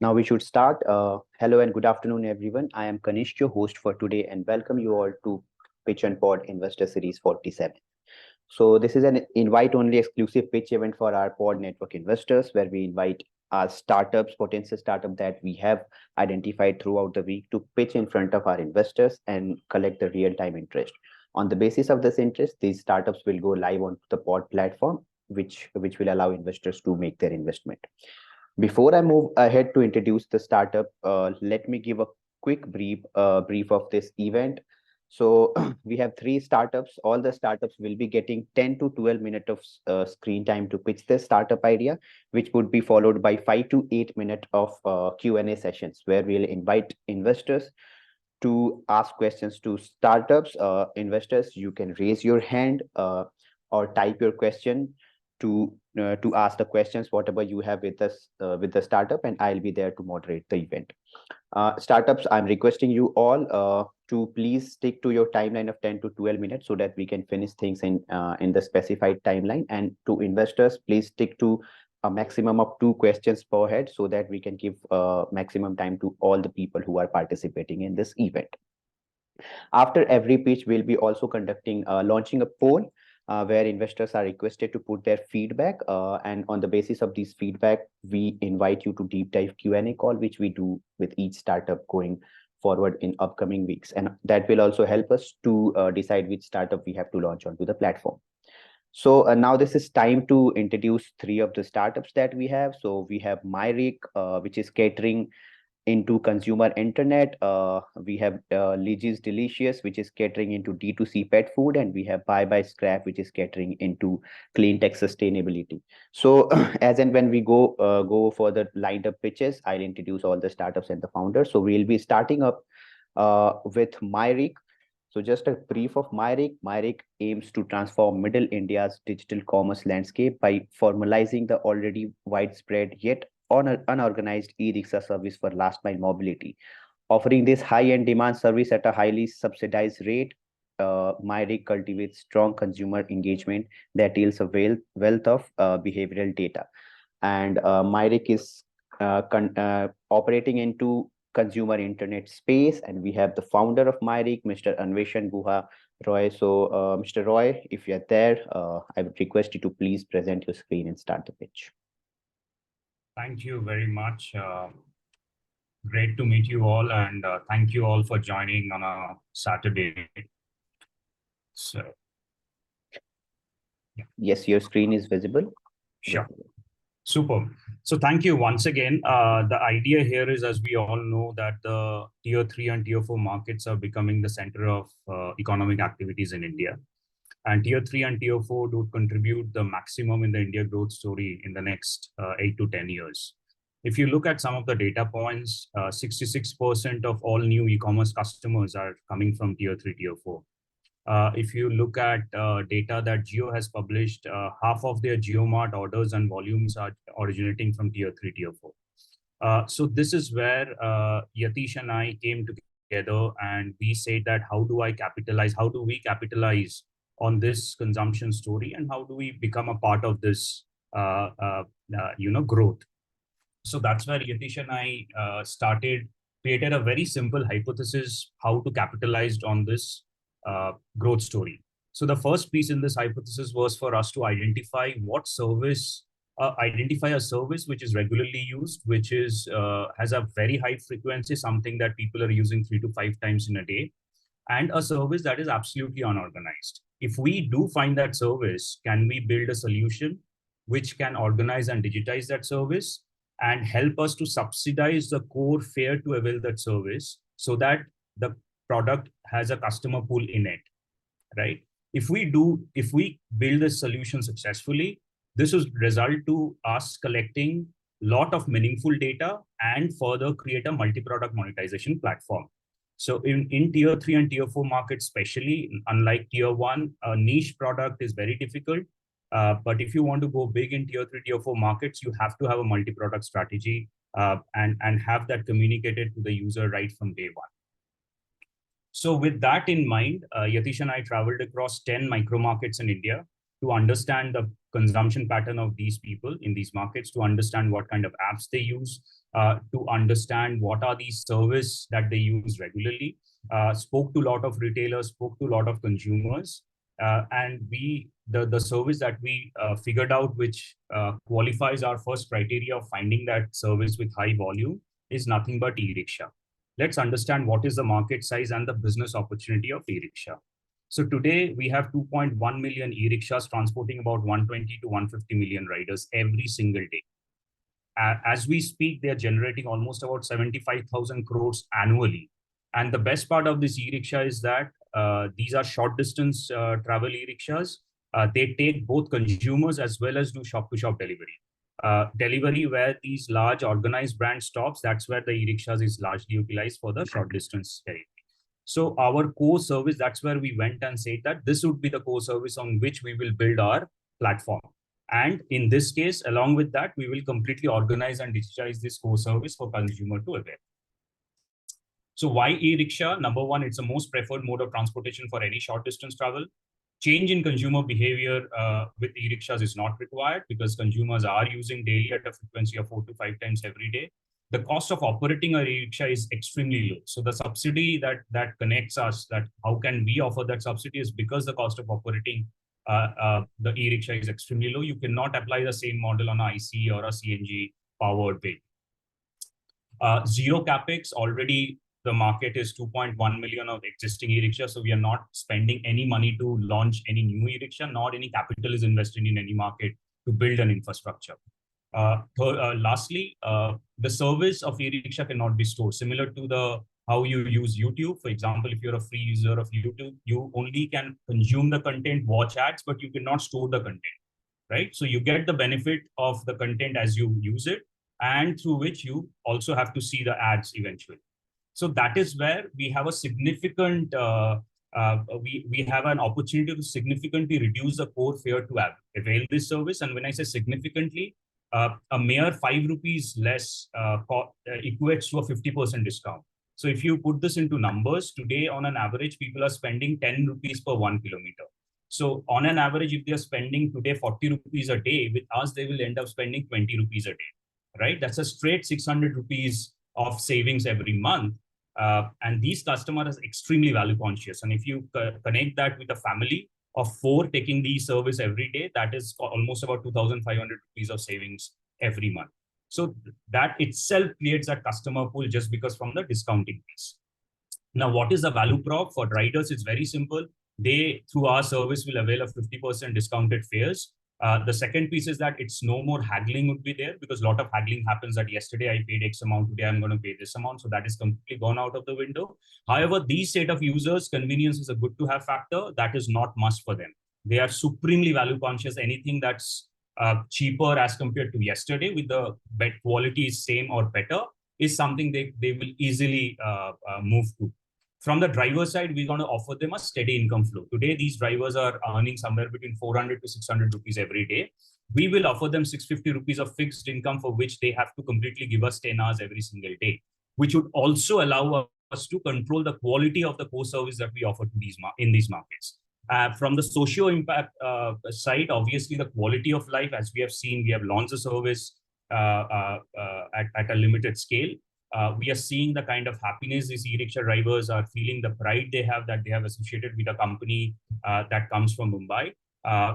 Now we should start. Hello and good afternoon, everyone. I am Kanish, your host for today, and welcome you all to Pitch and Pod Investor Series 47. So this is an invite-only exclusive pitch event for our pod network investors, where we invite our startups, potential startup that we have identified throughout the week to pitch in front of our investors and collect the real-time interest. On the basis of this interest, these startups will go live on the pod platform, which will allow investors to make their investment. Before I move ahead to introduce the startup, let me give a quick brief of this event. So we have three startups. All the startups will be getting 10 to 12 minutes of screen time to pitch their startup idea, which would be followed by 5 to 8 minutes of Q&A sessions where we'll invite investors to ask questions to startups. Investors, you can raise your hand or type your question to ask the questions whatever you have with us with the startup, and I'll be there to moderate the event. Startups, I'm requesting you all to please stick to your timeline of 10 to 12 minutes so that we can finish things in the specified timeline. And to investors, please stick to a maximum of 2 questions per head so that we can give maximum time to all the people who are participating in this event. After every pitch, we'll be also conducting launching a poll where investors are requested to put their feedback, and on the basis of these feedback, we invite you to deep dive Q&A call, which we do with each startup going forward in upcoming weeks, and that will also help us to decide which startup we have to launch onto the platform. So now this is time to introduce three of the startups that we have. So we have Myrick, which is catering into consumer internet. We have Lizzie's Delicious, which is catering into D2C pet food, and we have Bye Bye Scrap, which is catering into clean tech sustainability. So as and when we go for the lined up pitches, I'll introduce all the startups and the founders. So we'll be starting up with Myrick. So just a brief of Myrick. Myrick aims to transform Middle India's digital commerce landscape by formalizing the already widespread yet unorganized e-rickshaw service for last mile mobility. Offering this high-end demand service at a highly subsidized rate, Myrick cultivates strong consumer engagement that yields a wealth of behavioral data. And Myrick is operating into consumer internet space, and we have the founder of Myrick, Mr. Anveshan Guha Roy. So, Mr. Roy, if you're there, I would request you to please present your screen and start the pitch. Thank you very much. Great to meet you all, and thank you all for joining on a Saturday. So, yeah. Yes, your screen is visible. Sure. Super. So thank you once again. The idea here is, as we all know, that the tier 3 and tier 4 markets are becoming the center of economic activities in India. And tier 3 and tier 4 would contribute the maximum in the India growth story in the next 8 to 10 years. If you look at some of the data points, 66% of all new e-commerce customers are coming from tier 3, tier 4. If you look at data that Jio has published, half of their JioMart orders and volumes are originating from tier 3, tier 4. So this is where Yatish and I came together, and we said that how do we capitalize on this consumption story, and how do we become a part of this growth. So that's where Yatish and I created a very simple hypothesis how to capitalize on this growth story. So the first piece in this hypothesis was for us to identify a service which is regularly used, which is has a very high frequency, something that people are using 3 to 5 times in a day, and a service that is absolutely unorganized. If we do find that service, can we build a solution which can organize and digitize that service and help us to subsidize the core fare to avail that service so that the product has a customer pool in it, right? If we build this solution successfully, this will result to us collecting a lot of meaningful data and further create a multi-product monetization platform. So in tier 3 and tier 4 markets, especially, unlike tier 1, a niche product is very difficult. But if you want to go big in tier 3, tier 4 markets, you have to have a multi-product strategy and have that communicated to the user right from day one. So with that in mind, Yatish and I traveled across 10 micro markets in India to understand the consumption pattern of these people in these markets, to understand what kind of apps they use, to understand what are these services that they use regularly. Spoke to a lot of retailers, spoke to a lot of consumers, and the service that we figured out, which qualifies our first criteria of finding that service with high volume, is nothing but e-rickshaw. Let's understand what is the market size and the business opportunity of e-rickshaw. So today we have 2.1 million e-rickshaws transporting about 120 to 150 million riders every single day. As we speak, they are generating almost about 75,000 crores annually. And the best part of this e-rickshaw is that these are short distance travel e-rickshaws. They take both consumers as well as do shop-to-shop delivery. Delivery where these large organized brand stops, that's where the e-rickshaws is largely utilized for the short distance delivery. So our core service, that's where we went and said that this would be the core service on which we will build our platform. And in this case, along with that, we will completely organize and digitize this core service for consumer to avail. So why e-rickshaw? Number one, it's the most preferred mode of transportation for any short distance travel. Change in consumer behavior with e-rickshaws is not required because consumers are using daily at a frequency of 4 to 5 times every day. The cost of operating a e-rickshaw is extremely low. So the subsidy that connects us, that how can we offer that subsidy, is because the cost of operating the e-rickshaw is extremely low. You cannot apply the same model on a IC or a CNG powered vehicle. Zero capex. Already the market is 2.1 million of existing e-rickshaw. So we are not spending any money to launch any new e-rickshaw, nor any capital is invested in any market to build an infrastructure. Lastly, the service of e-rickshaw cannot be stored. Similar to how you use YouTube. For example, if you're a free user of YouTube, you only can consume the content, watch ads, but you cannot store the content, right? So you get the benefit of the content as you use it, and through which you also have to see the ads eventually. So that is where we have a significant, we have an opportunity to significantly reduce the core fare to avail this service. And when I say significantly, a mere 5 rupees less equates to a 50% discount. So if you put this into numbers, today on an average, people are spending 10 rupees per 1 kilometer. So on an average, if they are spending today 40 rupees a day, with us, they will end up spending 20 rupees a day, right? That's a straight 600 rupees of savings every month. And these customers are extremely value conscious. And if you connect that with a family of 4 taking the service every day, that is almost about 2,500 rupees of savings every month. So that itself creates a customer pool just because from the discounting piece. Now, what is the value prop for riders? It's very simple. They, through our service, will avail of 50% discounted fares. The second piece is that it's no more haggling would be there, because a lot of haggling happens that yesterday I paid X amount, today I'm going to pay this amount. So that is completely gone out of the window. However, these set of users, convenience is a good to have factor. That is not must for them. They are supremely value conscious. Anything that's cheaper as compared to yesterday with the bed quality is same or better is something they will easily move to. From the driver side, we're going to offer them a steady income flow. Today, these drivers are earning somewhere between 400 to 600 rupees every day. We will offer them 650 rupees of fixed income for which they have to completely give us 10 hours every single day, which would also allow us to control the quality of the core service that we offer to in these markets. From the socio impact side, obviously the quality of life, as we have seen, we have launched a service at a limited scale. We are seeing the kind of happiness these e-rickshaw drivers are feeling, the pride they have that they have associated with a company that comes from Mumbai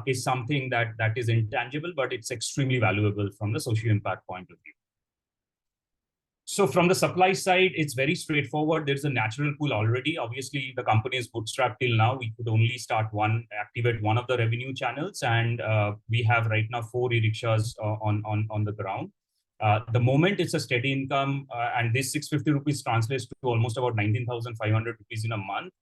is something that is intangible, but it's extremely valuable from the social impact point of view. So from the supply side, it's very straightforward. There's a natural pool already. Obviously, the company is bootstrapped till now. We could only activate one of the revenue channels, and we have right now 4 e-rickshaws on the ground. The moment it's a steady income, and this 650 rupees translates to almost about 19,500 rupees in a month.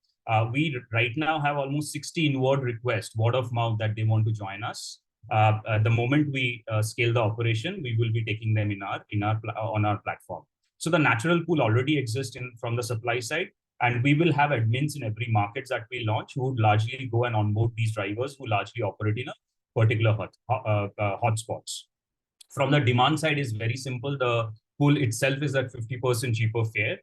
We right now have almost 60 inward requests, word of mouth, that they want to join us. The moment we scale the operation, we will be taking them on our platform. So the natural pool already exists from the supply side, and we will have admins in every market that we launch who would largely go and onboard these drivers who largely operate in a particular hotspots. From the demand side is very simple. The pool itself is at 50% cheaper fare.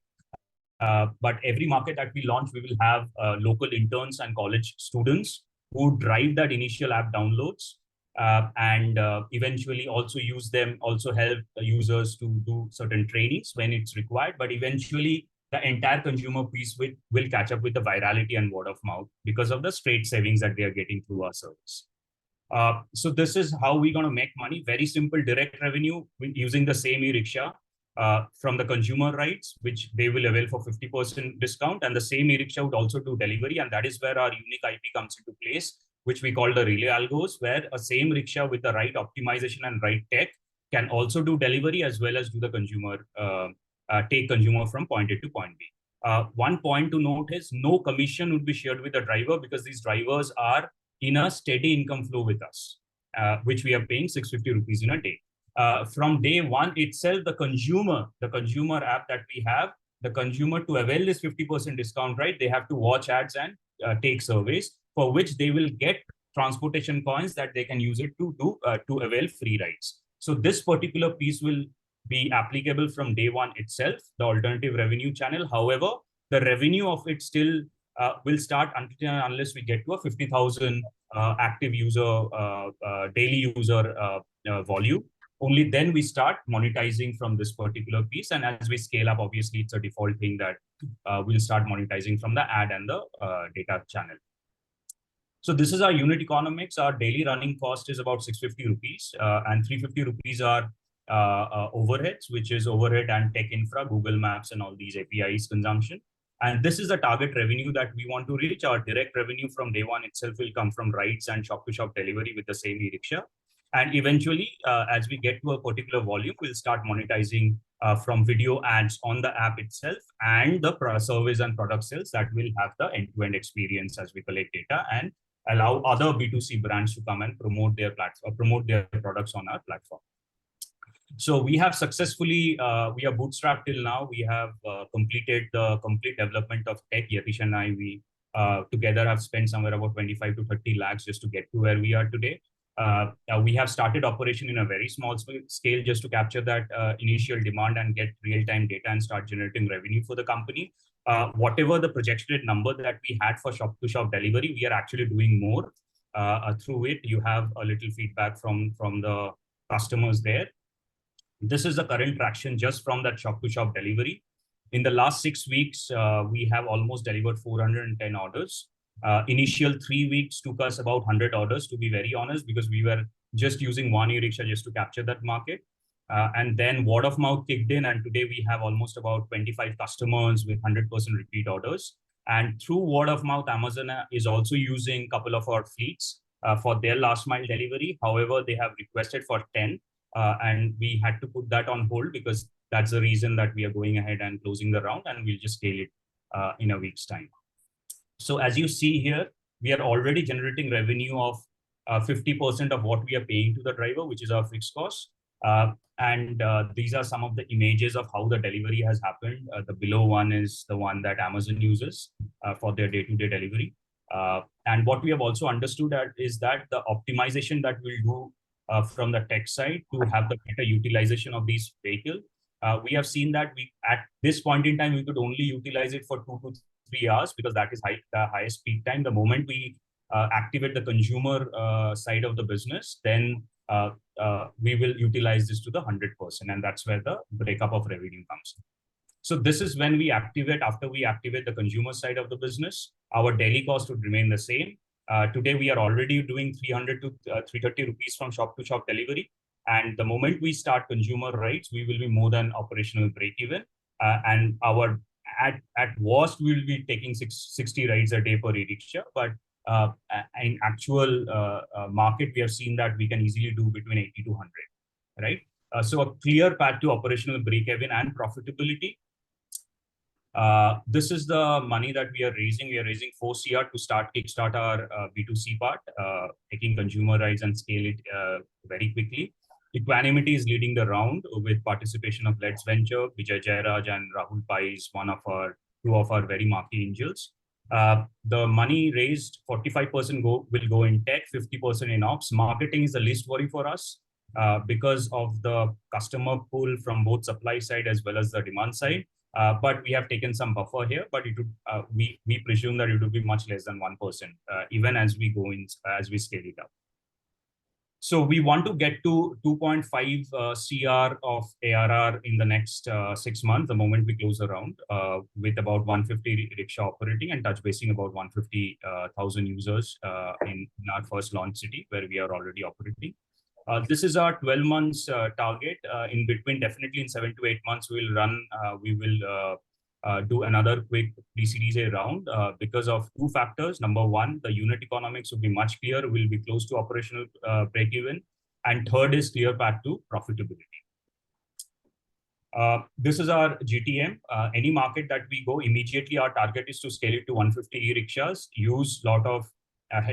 But every market that we launch, we will have local interns and college students who drive that initial app downloads. and eventually also use them, also help the users to do certain trainings when it's required. But eventually, the entire consumer piece will catch up with the virality and word of mouth because of the straight savings that they are getting through our service. So this is how we're going to make money. Very simple direct revenue using the same e-rickshaw from the consumer rights, which they will avail for 50% discount. And the same e-rickshaw would also do delivery. And that is where our unique IP comes into place, which we call the relay algos, where a same rickshaw with the right optimization and right tech can also do delivery as well as do the consumer, take consumer from point A to point B. One point to note is no commission would be shared with the driver because these drivers are in a steady income flow with us, which we are paying 650 rupees in a day. From day one itself, the consumer app that we have, the consumer to avail this 50% discount, right? They have to watch ads and take surveys for which they will get transportation coins that they can use it to avail free rides. So this particular piece will be applicable from day one itself, the alternative revenue channel. However, the revenue of it still will start until unless we get to a 50,000 active user, daily user volume. Only then we start monetizing from this particular piece. And as we scale up, obviously, it's a default thing that we'll start monetizing from the ad and the data channel. So this is our unit economics. Our daily running cost is about 650 rupees and 350 rupees are overheads, which is overhead and tech infra, Google Maps and all these APIs consumption. And this is the target revenue that we want to reach. Our direct revenue from day one itself will come from rides and shop-to-shop delivery with the same e-rickshaw. And eventually, as we get to a particular volume, we'll start monetizing from video ads on the app itself and the service and product sales that will have the end-to-end experience as we collect data and allow other B2C brands to come and promote their platform, promote their products on our platform. So we have successfully, we are bootstrapped till now. We have completed the complete development of tech. Yatish and I, we together have spent somewhere about 25 to 30 lakhs just to get to where we are today. We have started operation in a very small scale just to capture that initial demand and get real-time data and start generating revenue for the company. Whatever the projected number that we had for shop-to-shop delivery, we are actually doing more through it. You have a little feedback from the customers there. This is the current traction just from that shop-to-shop delivery. In the last 6 weeks, we have almost delivered 410 orders. Initial 3 weeks took us about 100 orders, to be very honest, because we were just using one e-rickshaw just to capture that market. And then word of mouth kicked in, and today we have almost about 25 customers with 100% repeat orders. And through word of mouth, Amazon is also using a couple of our fleets for their last mile delivery. However, they have requested for 10. And we had to put that on hold because that's the reason that we are going ahead and closing the round, and we'll just scale it in a week's time. So as you see here, we are already generating revenue of 50% of what we are paying to the driver, which is our fixed cost. And these are some of the images of how the delivery has happened. The below one is the one that Amazon uses for their day-to-day delivery. And what we have also understood is that the optimization that we'll do from the tech side to have the better utilization of these vehicles. We have seen that at this point in time, we could only utilize it for 2 to 3 hours because that is the highest peak time. The moment we activate the consumer side of the business, then we will utilize this to the 100%. And that's where the breakup of revenue comes. So this is when we activate, after we activate the consumer side of the business, our daily cost would remain the same. Today, we are already doing 300 to 330 rupees from shop-to-shop delivery. And the moment we start consumer rights, we will be more than operational break-even. And our at worst, we will be taking 60 rides a day per e-rickshaw. But in actual market, we have seen that we can easily do between 80 to 100, right? So a clear path to operational break-even and profitability. This is the money that we are raising. We are raising 4 CR to kickstart our B2C part, taking consumer rights and scale it very quickly. Equanimity is leading the round with participation of Let's Venture. Vijay Jairaj and Rahul Pai is two of our very marquee angels. The money raised, 45% will go in tech, 50% in ops. Marketing is the least worry for us because of the customer pool from both supply side as well as the demand side. But we have taken some buffer here, but it would, we presume that it would be much less than 1%, even as we go in, as we scale it up. So we want to get to 2.5 CR of ARR in the next 6 months, the moment we close the round, with about 150 rickshaw operating and touch basing about 150,000 users in our first launch city where we are already operating. This is our 12 months target. In between, definitely in 7 to 8 months, we will do another quick pre-series A round because of two factors. Number one, the unit economics will be much clearer, will be close to operational break-even. And third is clear path to profitability. This is our GTM. Any market that we go, immediately our target is to scale it to 150 e-rickshaws,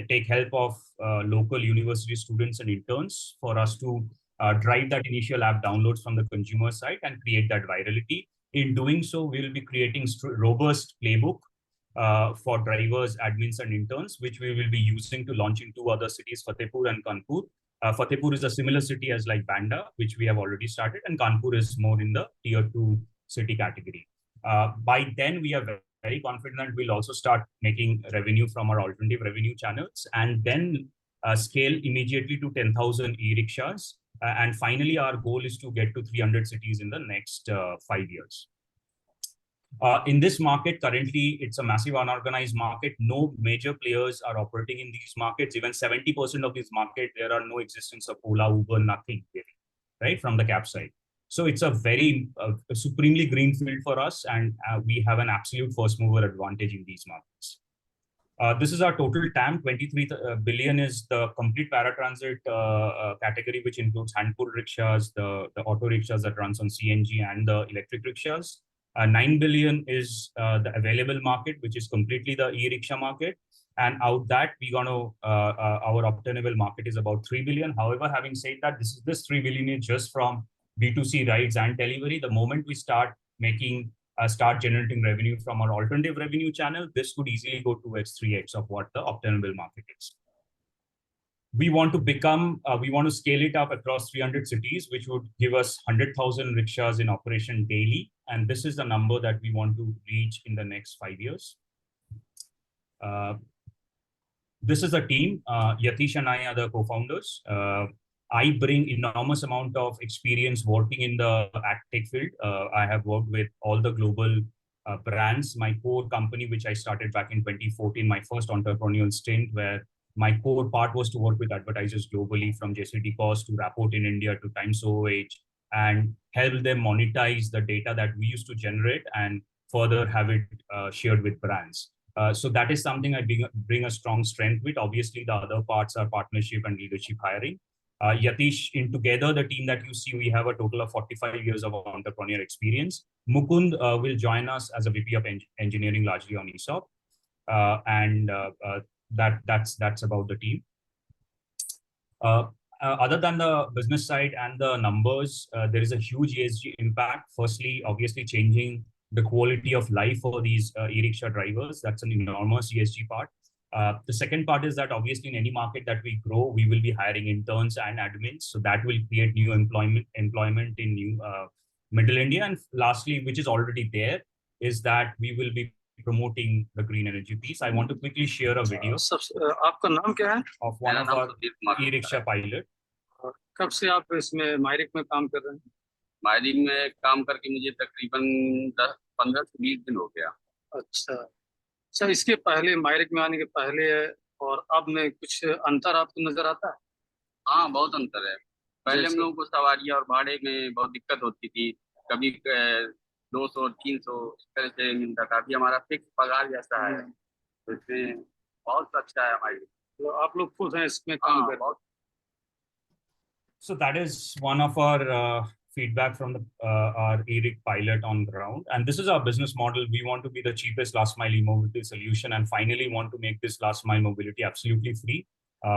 take help of local university students and interns for us to drive that initial app downloads from the consumer side and create that virality. In doing so, we will be creating robust playbook for drivers, admins, and interns, which we will be using to launch in 2 other cities, Fatehpur and Kanpur. Fatehpur is a similar city as like Banda, which we have already started, and Kanpur is more in the tier 2 city category. By then, we are very confident we'll also start making revenue from our alternative revenue channels and then scale immediately to 10,000 e-rickshaws. And finally, our goal is to get to 300 cities in the next 5 years. In this market, currently, it's a massive unorganized market. No major players are operating in these markets. Even 70% of this market, there are no existence of Ola, Uber, nothing really, right, from the cab side. So it's a very supremely greenfield for us, and we have an absolute first mover advantage in these markets. This is our total TAM. 23 billion is the complete paratransit category, which includes hand-pull rickshaws, the auto rickshaws that runs on CNG, and the electric rickshaws. 9 billion is the available market, which is completely the e-rickshaw market. And out that, our obtainable market is about 3 billion. However, having said that, this 3 billion is just from B2C rides and delivery. The moment we start generating revenue from our alternative revenue channel, this could easily go 2x, 3x of what the obtainable market is. We want to scale it up across 300 cities, which would give us 100,000 rickshaws in operation daily. And this is the number that we want to reach in the next 5 years. This is a team. Yatish and I are the co-founders. I bring enormous amount of experience working in the tech field. I have worked with all the global brands. My core company, which I started back in 2014, my first entrepreneurial stint, where my core part was to work with advertisers globally, from JCD Cost to Rapport in India to Times OOH, and help them monetize the data that we used to generate and further have it shared with brands. So that is something I bring a strong strength with. Obviously, the other parts are partnership and leadership hiring. Yatish, together, the team that you see, we have a total of 45 years of entrepreneurial experience. Mukund will join us as a VP of engineering, largely on ESOP. That's about the team. Other than the business side and the numbers, there is a huge ESG impact. Firstly, obviously changing the quality of life for these e-rickshaw drivers. That's an enormous ESG part. The second part is that obviously in any market that we grow, we will be hiring interns and admins. So that will create new employment in new Middle India. And lastly, which is already there, is that we will be promoting the green energy piece. I want to quickly share a video. आपका नाम क्या है? Of one of our e-rickshaw pilot. कब से आप इसमें मायरिक में काम कर रहे हैं? मायरिक में काम करके मुझे तकरीबन 15 से 20 दिन हो गया। अच्छा, सर, इसके पहले मायरिक में आने के पहले और अब में कुछ अंतर आपको नजर आता है? हाँ, बहुत अंतर है। पहले हम लोगों को सवारी और भाड़े में बहुत दिक्कत होती थी, कभी 200 300 इस तरह से मिलता था। अभी हमारा फिक्स पगार जैसा है, तो इसमें बहुत अच्छा है हमारे। तो आप लोग खुश हैं इसमें काम कर रहे हैं? So that is one of our feedback from our e-rick pilot on ground. And this is our business model. We want to be the cheapest last mile e-mobility solution, and finally want to make this last mile mobility absolutely free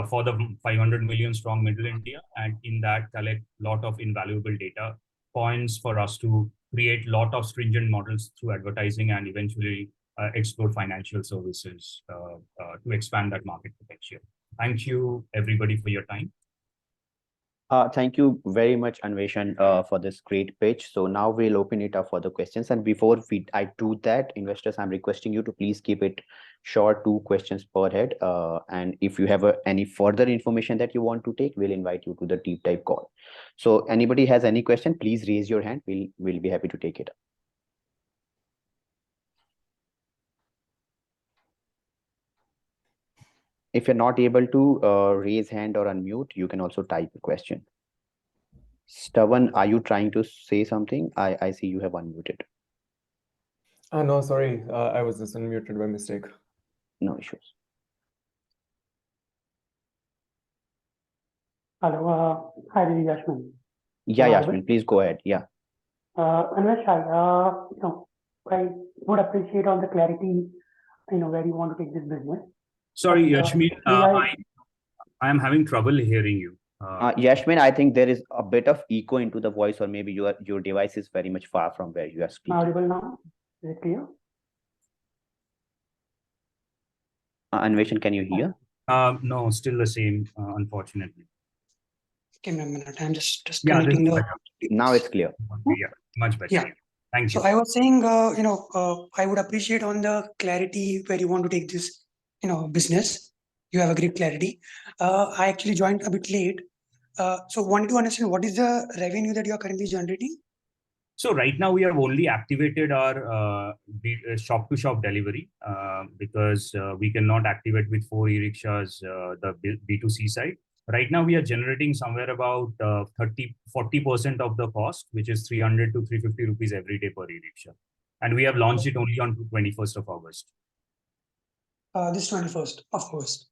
for the 500 million strong Middle India. And in that, collect a lot of invaluable data points for us to create a lot of stringent models through advertising and eventually explore financial services to expand that market potential. Thank you, everybody, for your time. Thank you very much, Anveshan, for this great pitch. So now we'll open it up for the questions. And before I do that, investors, I'm requesting you to please keep it sure 2 questions per head. And if you have any further information that you want to take, we'll invite you to the deep dive call. So anybody has any question, please raise your hand. We'll be happy to take it up. If you're not able to raise hand or unmute, you can also type a question. Stavan, are you trying to say something? I see you have unmuted. No, sorry. I was just unmuted by mistake. No issues. Hello, hi, this is Yashmin. Yeah, Hello. Yashmin, please go ahead. Yeah. Anvesh, I would appreciate all the clarity, where you want to take this business. Sorry, But, Yashmin, I am having trouble hearing you. Yashmin, I think there is a bit of echo into the voice, or maybe your device is very much far from where you are speaking. Audible now? Is it clear? Anveshan, can you hear? No, still the same, unfortunately. Give me a minute. I'm just Yeah, this connecting is the. better. Now it's clear. Yeah, much better. Yeah. Thank you. So I was saying, I would appreciate on the clarity where you want to take this, business. You have a great clarity. I actually joined a bit late. So wanted to understand what is the revenue that you are currently generating? So right now we have only activated our shop-to-shop delivery because we cannot activate with 4 e-rickshaws the B2C side. Right now we are generating somewhere about 40% of the cost, which is 300 to 350 rupees every day per e-rickshaw. And we have launched it only on 21st of August. This 21st of August.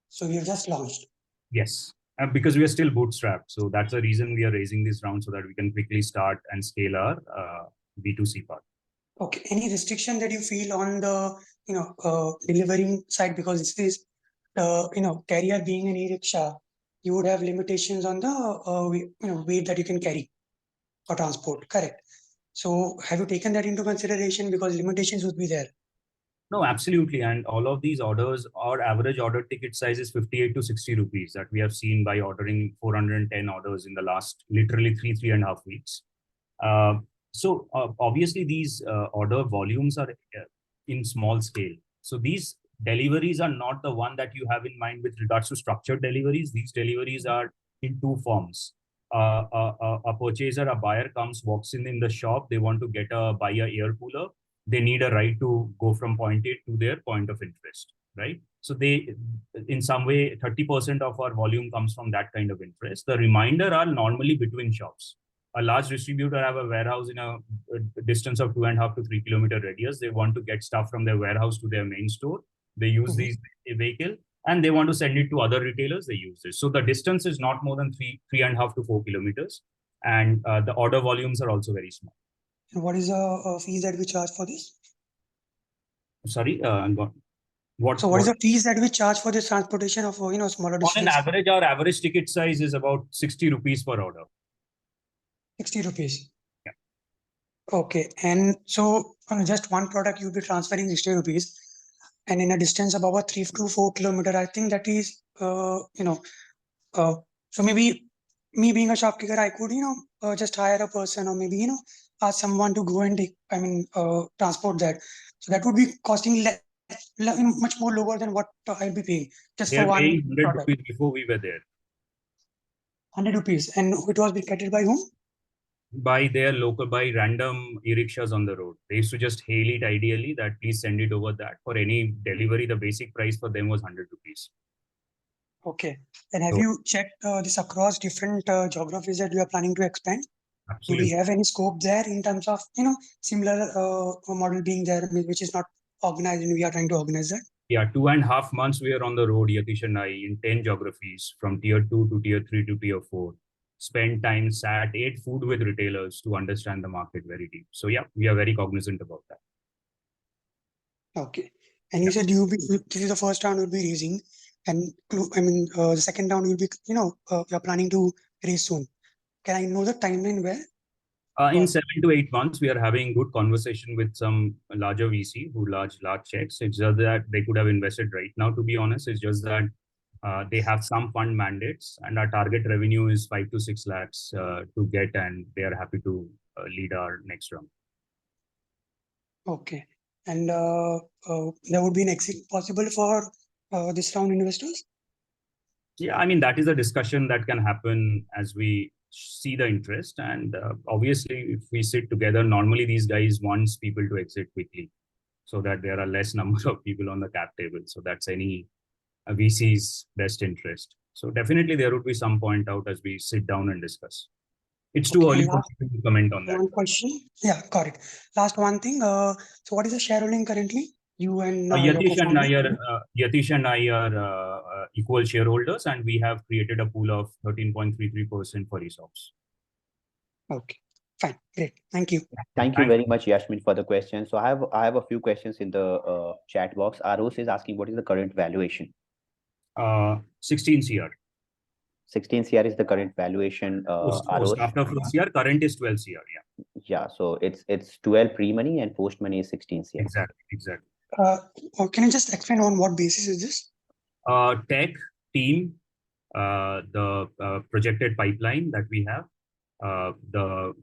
So we have just launched. Yes, because we are still bootstrapped. So that's the reason we are raising this round, so that we can quickly start and scale our B2C part. Okay. Any restriction that you feel on the, delivering side, because this is, carrier being an e-rickshaw, you would have limitations on the, weight that you can carry for transport. Correct. So have you taken that into consideration, because limitations would be there? No, absolutely. And all of these orders, our average order ticket size is 58 to 60 rupees that we have seen by ordering 410 orders in the last literally 3.5 weeks. So obviously these order volumes are in small scale. So these deliveries are not the one that you have in mind with regards to structured deliveries. These deliveries are in 2 forms. A purchaser, a buyer comes, walks in the shop. They want to buy a air cooler. They need a right to go from point A to their point of interest, right? So they, in some way, 30% of our volume comes from that kind of interest. The remainder are normally between shops. A large distributor have a warehouse in a distance of 2.5 to 3 kilometer radius. They want to get stuff from their warehouse to their main store. They use these vehicle, and they want to send it to other retailers. They use this. So the distance is not more than 3.5 to 4 kilometers. And the order volumes are also very small. And what is the fees that we charge for this? Sorry, what is the fees that we charge for this transportation of, smaller distance? On an average, our average ticket size is about 60 rupees per order. 60 rupees. Yeah. Okay. And so on just one product, you'll be transferring 60 rupees. And in a distance of about 3 to 4 kilometers, I think that is, so maybe me being a shopkeeper, I could, just hire a person, or maybe, ask someone to go and take, transport that. So that would be costing much more lower than what I'll be paying just for one 100 product. rupees before we were there. 100 rupees. And it was being catered by whom? By random e-rickshaws on the road. They used to just hail it ideally that please send it over that. For any delivery, the basic price for them was 100 rupees. Okay. And have you checked this across different geographies that you are planning to expand? Absolutely. Do we have any scope there in terms of, similar model being there, which is not organized, and we are trying to organize that? Yeah, 2.5 months we are on the road, Yatish and I, in 10 geographies, from tier 2 to tier 3 to tier 4. Spend time, ate food with retailers to understand the market very deep. So yeah, we are very cognizant about that. Okay. And you said this is the first round will be raising, and the second round will be, you're planning to raise soon. Can I know the timeline where? In 7 to 8 months, we are having good conversation with some larger VC who large checks. It's just that they could have invested right now, to be honest. It's just that they have some fund mandates, and our target revenue is 5 to 6 lakhs to get, and they are happy to lead our next round. Okay. and there would be an exit possible for this round investors. Yeah, I mean, that is a discussion that can happen as we see the interest. And obviously, if we sit together, normally these guys wants people to exit quickly so that there are less number of people on the cap table. So that's any VC's best interest. So definitely there would be some point out as we sit down and discuss. It's too Okay, early for me to comment on that. One question. Yeah, got it. Last one thing. So what is the shareholding currently? You and your Yatish and I co-founder? are equal shareholders, and we have created a pool of 13.33% for ESOPs. Okay, fine, great. Thank you. Thank you very much, Yashmin, for the question. So I have a few questions in the chat box. Aros is asking, what is the current valuation? 16 CR. 16 CR is the current valuation. Post. After first year, current is 12 CR. Yeah. Yeah, so it's 12 pre-money and post-money is 16 CR. Exactly. Can you just explain on what basis is this? Tech, team, the projected pipeline that we have, the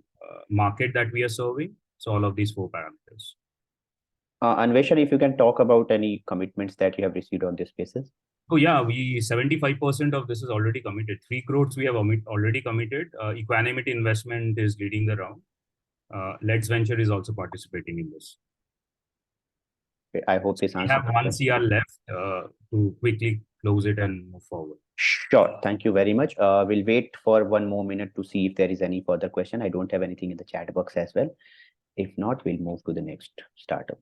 market that we are serving. So all of these 4 parameters. Anveshan, if you can talk about any commitments that you have received on this basis. Oh yeah, 75% of this is already committed. 3 crores we have already committed. Equanimity Investment is leading the round. Let's Venture is also participating in this. Okay, I hope this answers. We have 1 CR left to quickly close it and move forward. Sure, thank you very much. We'll wait for 1 more minute to see if there is any further question. I don't have anything in the chat box as well. If not, we'll move to the next startup.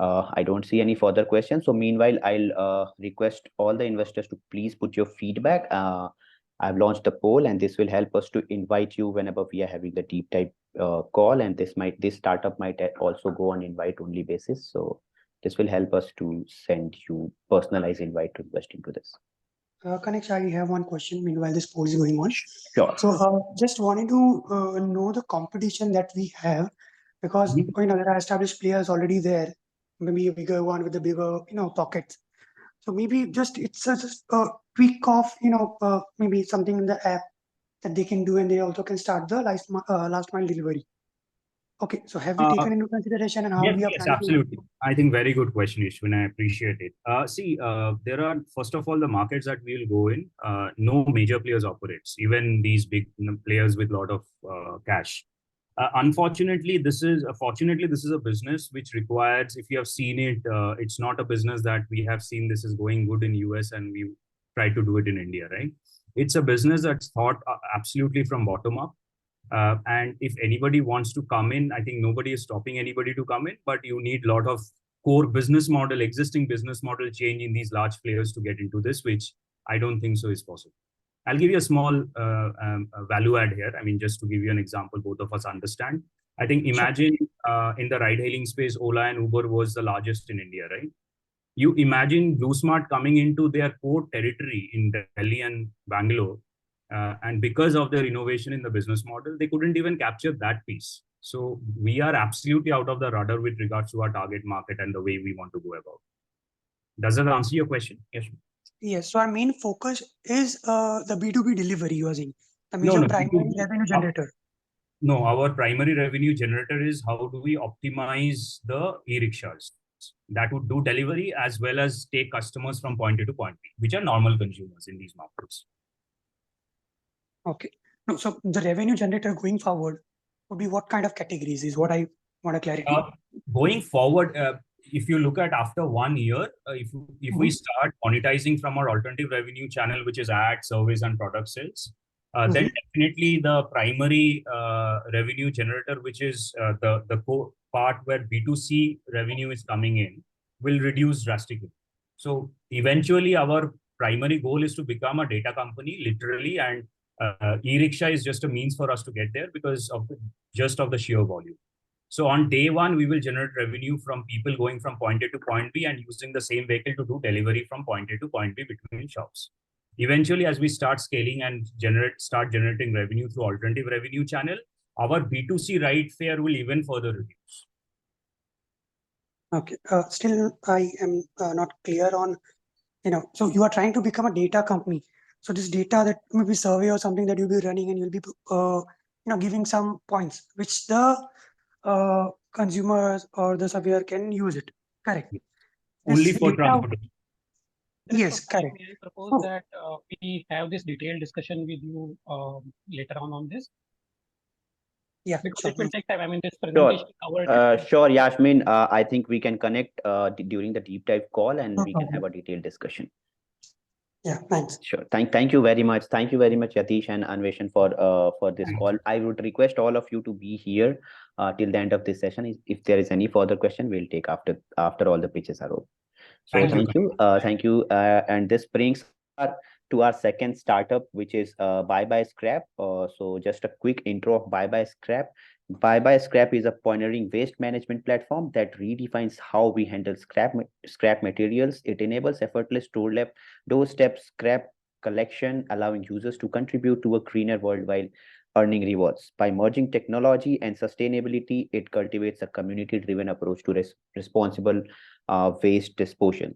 I don't see any further questions. So meanwhile, I'll request all the investors to please put your feedback. I've launched the poll, and this will help us to invite you whenever we are having the deep dive call. And this startup might also go on invite only basis. So this will help us to send you personalized invite to invest into this. Kanesh, I have one question meanwhile this poll is going on. Sure. So just wanted to know the competition that we have, because there are established players already there, maybe a bigger one with a bigger pockets. So maybe just it's just a tweak of maybe something in the app that they can do, and they also can start the last mile delivery. Okay, so have we taken into consideration and how we are yes, planning? Absolutely. I think very good question, Ishwin. I appreciate it. There are, first of all, the markets that we will go in, no major players operates, even these big players with a lot of cash. Unfortunately, fortunately, this is a business which requires, if you have seen it, it's not a business that we have seen this is going good in US and we try to do it in India, right? It's a business that's thought absolutely from bottom up. And if anybody wants to come in, I think nobody is stopping anybody to come in, but you need a lot of core business model, existing business model change in these large players to get into this, which I don't think so is possible. I'll give you a small value add here. I mean, just to give you an example, both of us understand. I think imagine in the ride hailing space, Ola and Uber was the largest in India, right? You imagine BlueSmart coming into their core territory in Delhi and Bangalore. And because of their innovation in the business model, they couldn't even capture that piece. So we are absolutely out of the radar with regards to our target market and the way we want to go about. Does that answer your question? Yes. Yes. So our main focus is the B2B delivery using the major primary revenue generator. No, our primary revenue generator is how do we optimize the e-rickshaws that would do delivery as well as take customers from point A to point B, which are normal consumers in these markets. Okay. No, so the revenue generator going forward would be what kind of categories is what I want to clarify. Going forward, if you look at after 1 year, if we start monetizing from our alternative revenue channel, which is ad, service, and product sales, then definitely the primary revenue generator, which is the core part where B2C revenue is coming in, will reduce drastically. So eventually our primary goal is to become a data company, literally, and e-rickshaw is just a means for us to get there because of the sheer volume. So on day 1, we will generate revenue from people going from point A to point B and using the same vehicle to do delivery from point A to point B between shops. Eventually, as we start scaling and start generating revenue through alternative revenue channel, our B2C ride fare will even further reduce. Okay. Still, I am not clear on, so you are trying to become a data company. So this data that maybe survey or something that you'll be running and you'll be, giving some points, which the consumers or the surveyor can use it. Correct. Only This for data- transportation. Yes, correct. May I propose Oh. that we have this detailed discussion with you later on this? Yeah, Because sure. it will take time. I mean, this presentation covered. Sure, Yasmin. I think we can connect during the deep dive call, and No we can problem. have a detailed discussion. Yeah, thanks. Sure. Thank you very much. Thank you very much, Yatish and Anveshan, for this Thanks. call. I would request all of you to be here till the end of this session. If there is any further question, we'll take after all the pitches are over. So Thank you. thank you. And this brings us to our second startup, which is Bye Bye Scrap. So just a quick intro of Bye Bye Scrap. Bye Bye Scrap is a pioneering waste management platform that redefines how we handle scrap materials. It enables effortless doorstep scrap collection, allowing users to contribute to a greener world while earning rewards. By merging technology and sustainability, it cultivates a community-driven approach to responsible waste disposal.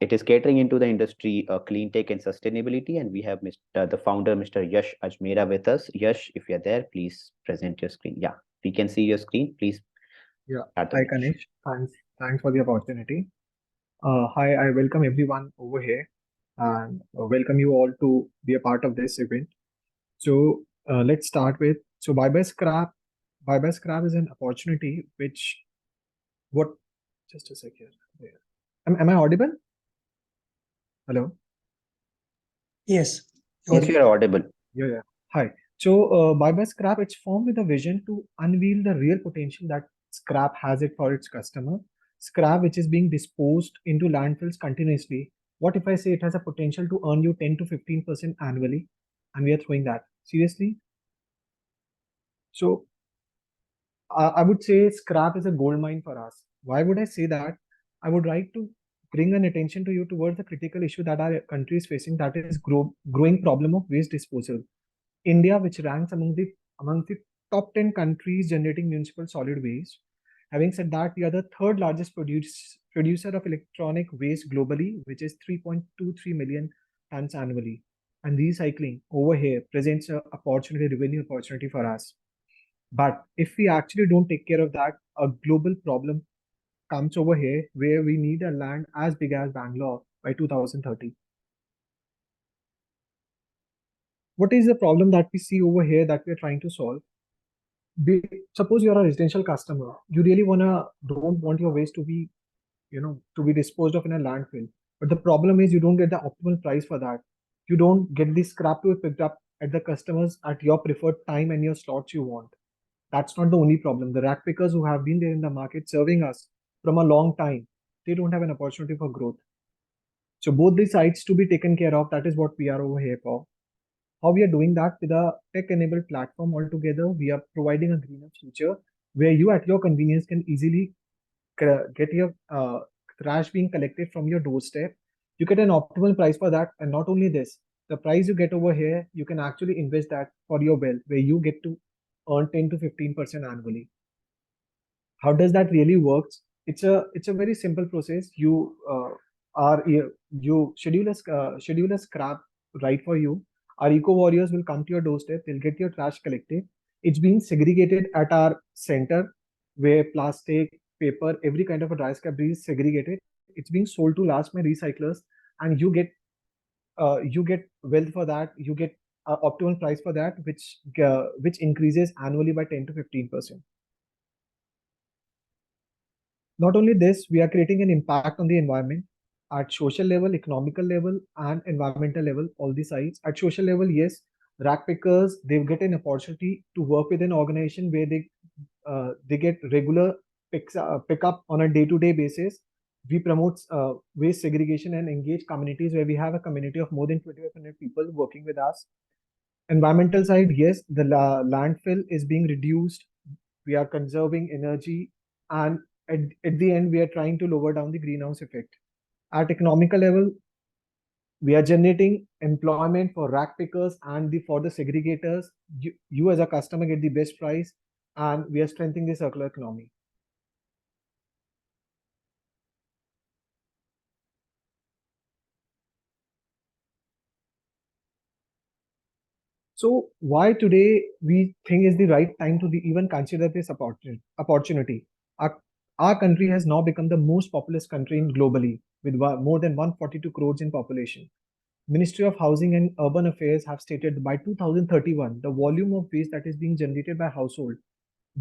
It is catering into the industry, clean tech and sustainability, and we have the founder, Mr. Yash Ajmera, with us. Yash, if you're there, please present your screen. Yeah, we can see your screen. Please. Yeah. start the Hi, presentation. Ganesh. Thanks for the opportunity. Hi, I welcome everyone over here and welcome you all to be a part of this event. So let's start with, so Bye Bye Scrap. Bye Bye Scrap is an opportunity which, just a second. There. Am I audible? Hello? Yes. Yes, you are audible. Yeah. Hi. So Bye Bye Scrap, it's formed with a vision to unveil the real potential that scrap has it for its customer. Scrap which is being disposed into landfills continuously. What if I say it has a potential to earn you 10 to 15% annually, and we are throwing that? Seriously? So I would say scrap is a gold mine for us. Why would I say that? I would like to bring an attention to you towards the critical issue that our country is facing, that is growing problem of waste disposal. India, which ranks among the top 10 countries generating municipal solid waste. Having said that, we are the third largest producer of electronic waste globally, which is 3.23 million tons annually. And recycling over here presents a revenue opportunity for us. But if we actually don't take care of that, a global problem comes over here where we need a land as big as Bangalore by 2030. What is the problem that we see over here that we are trying to solve? Suppose you're a residential customer, you really don't want your waste to be, to be disposed of in a landfill. But the problem is you don't get the optimal price for that. You don't get the scrap to be picked up at the customers at your preferred time and your slots you want. That's not the only problem. The rack pickers who have been there in the market serving us from a long time, they don't have an opportunity for growth. So both the sides to be taken care of. That is what we are over here for. How we are doing that with a tech-enabled platform altogether, we are providing a greener future where you at your convenience can easily get your trash being collected from your doorstep. You get an optimal price for that, and not only this, the price you get over here, you can actually invest that for your wealth, where you get to earn 10 to 15% annually. How does that really works? It's a very simple process. You schedule a scrap right for you. Our eco warriors will come to your doorstep. They'll get your trash collected. It's being segregated at our center, where plastic, paper, every kind of a dry scrap is segregated. It's being sold to last mile recyclers, and you get wealth for that. You get optimal price for that, which increases annually by 10 to 15%. Not only this, we are creating an impact on the environment at social level, economical level, and environmental level, all the sides. At social level, yes, rack pickers, they get an opportunity to work with an organization where they get regular pick up on a day-to-day basis. We promote waste segregation and engage communities where we have a community of more than 2,500 people working with us. Environmental side, yes, the landfill is being reduced. We are conserving energy, and at the end, we are trying to lower down the greenhouse effect. At economical level, we are generating employment for rack pickers and for the segregators. You as a customer get the best price, and we are strengthening the circular economy. So why today we think is the right time to even consider this opportunity? Our country has now become the most populous country globally with more than 142 crores in population. Ministry of Housing and Urban Affairs have stated that by 2031, the volume of waste that is being generated by household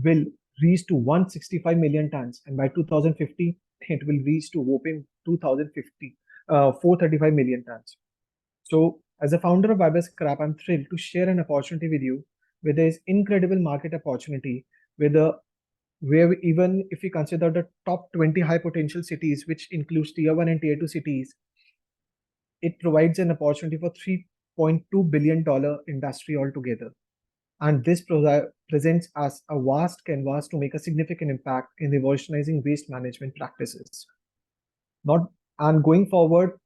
will reach to 165 million tons, and by 2050, it will reach to whopping 435 million tons. So, as a founder of Viber Scrap, I'm thrilled to share an opportunity with you where there is incredible market opportunity, even if we consider the top 20 high potential cities, which includes tier 1 and tier 2 cities, it provides an opportunity for $3.2 billion industry altogether. And this presents us a vast canvas to make a significant impact in revolutionizing waste management practices. And going forward,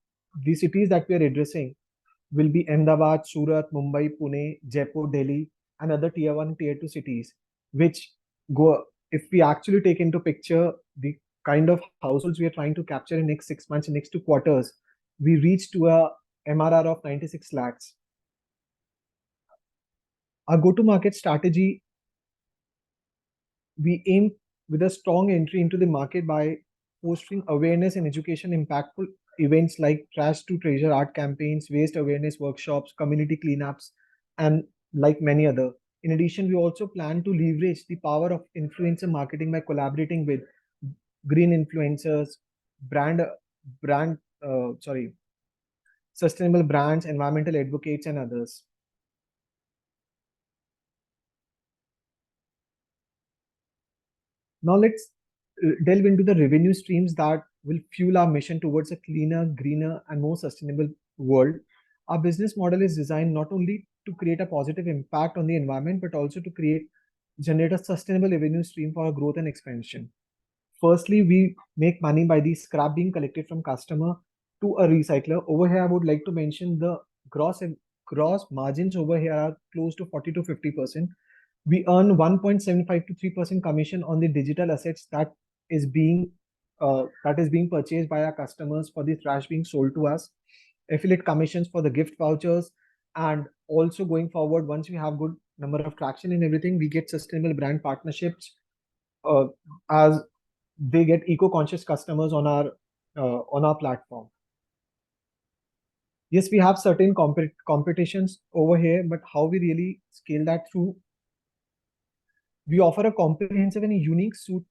the cities that we are addressing will be Ahmedabad, Surat, Mumbai, Pune, Jaipur, Delhi, and other tier 1 and tier 2 cities, which go, if we actually take into picture the kind of households we are trying to capture in next 6 months, in next 2 quarters, we reach to a MRR of 96 lakhs. Our go-to-market strategy, we aim with a strong entry into the market by fostering awareness and education impactful events like Trash to Treasure art campaigns, waste awareness workshops, community cleanups, and like many other. In addition, we also plan to leverage the power of influencer marketing by collaborating with green influencers, sustainable brands, environmental advocates, and others. Now let's delve into the revenue streams that will fuel our mission towards a cleaner, greener, and more sustainable world. Our business model is designed not only to create a positive impact on the environment, but also to generate a sustainable revenue stream for our growth and expansion. Firstly, we make money by the scrap being collected from customer to a recycler. Over here, I would like to mention the gross margins over here are close to 40 to 50%. We earn 1.75 to 3% commission on the digital assets that is being purchased by our customers for the trash being sold to us, affiliate commissions for the gift vouchers, and also going forward, once we have good number of traction in everything, we get sustainable brand partnerships as they get eco-conscious customers on our platform. Yes, we have certain competitions over here, but how we really scale that through, we offer a comprehensive and a unique suite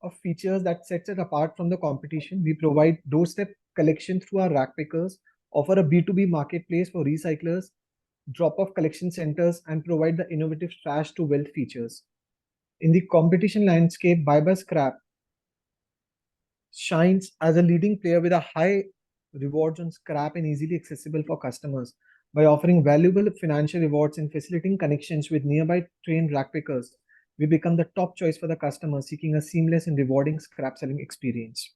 of features that sets it apart from the competition. We provide doorstep collection through our rack pickers, offer a B2B marketplace for recyclers, drop-off collection centers, and provide the innovative trash to wealth features. In the competition landscape, Viber Scrap shines as a leading player with a high rewards on scrap and easily accessible for customers. By offering valuable financial rewards and facilitating connections with nearby trained rack pickers, we become the top choice for the customer seeking a seamless and rewarding scrap selling experience.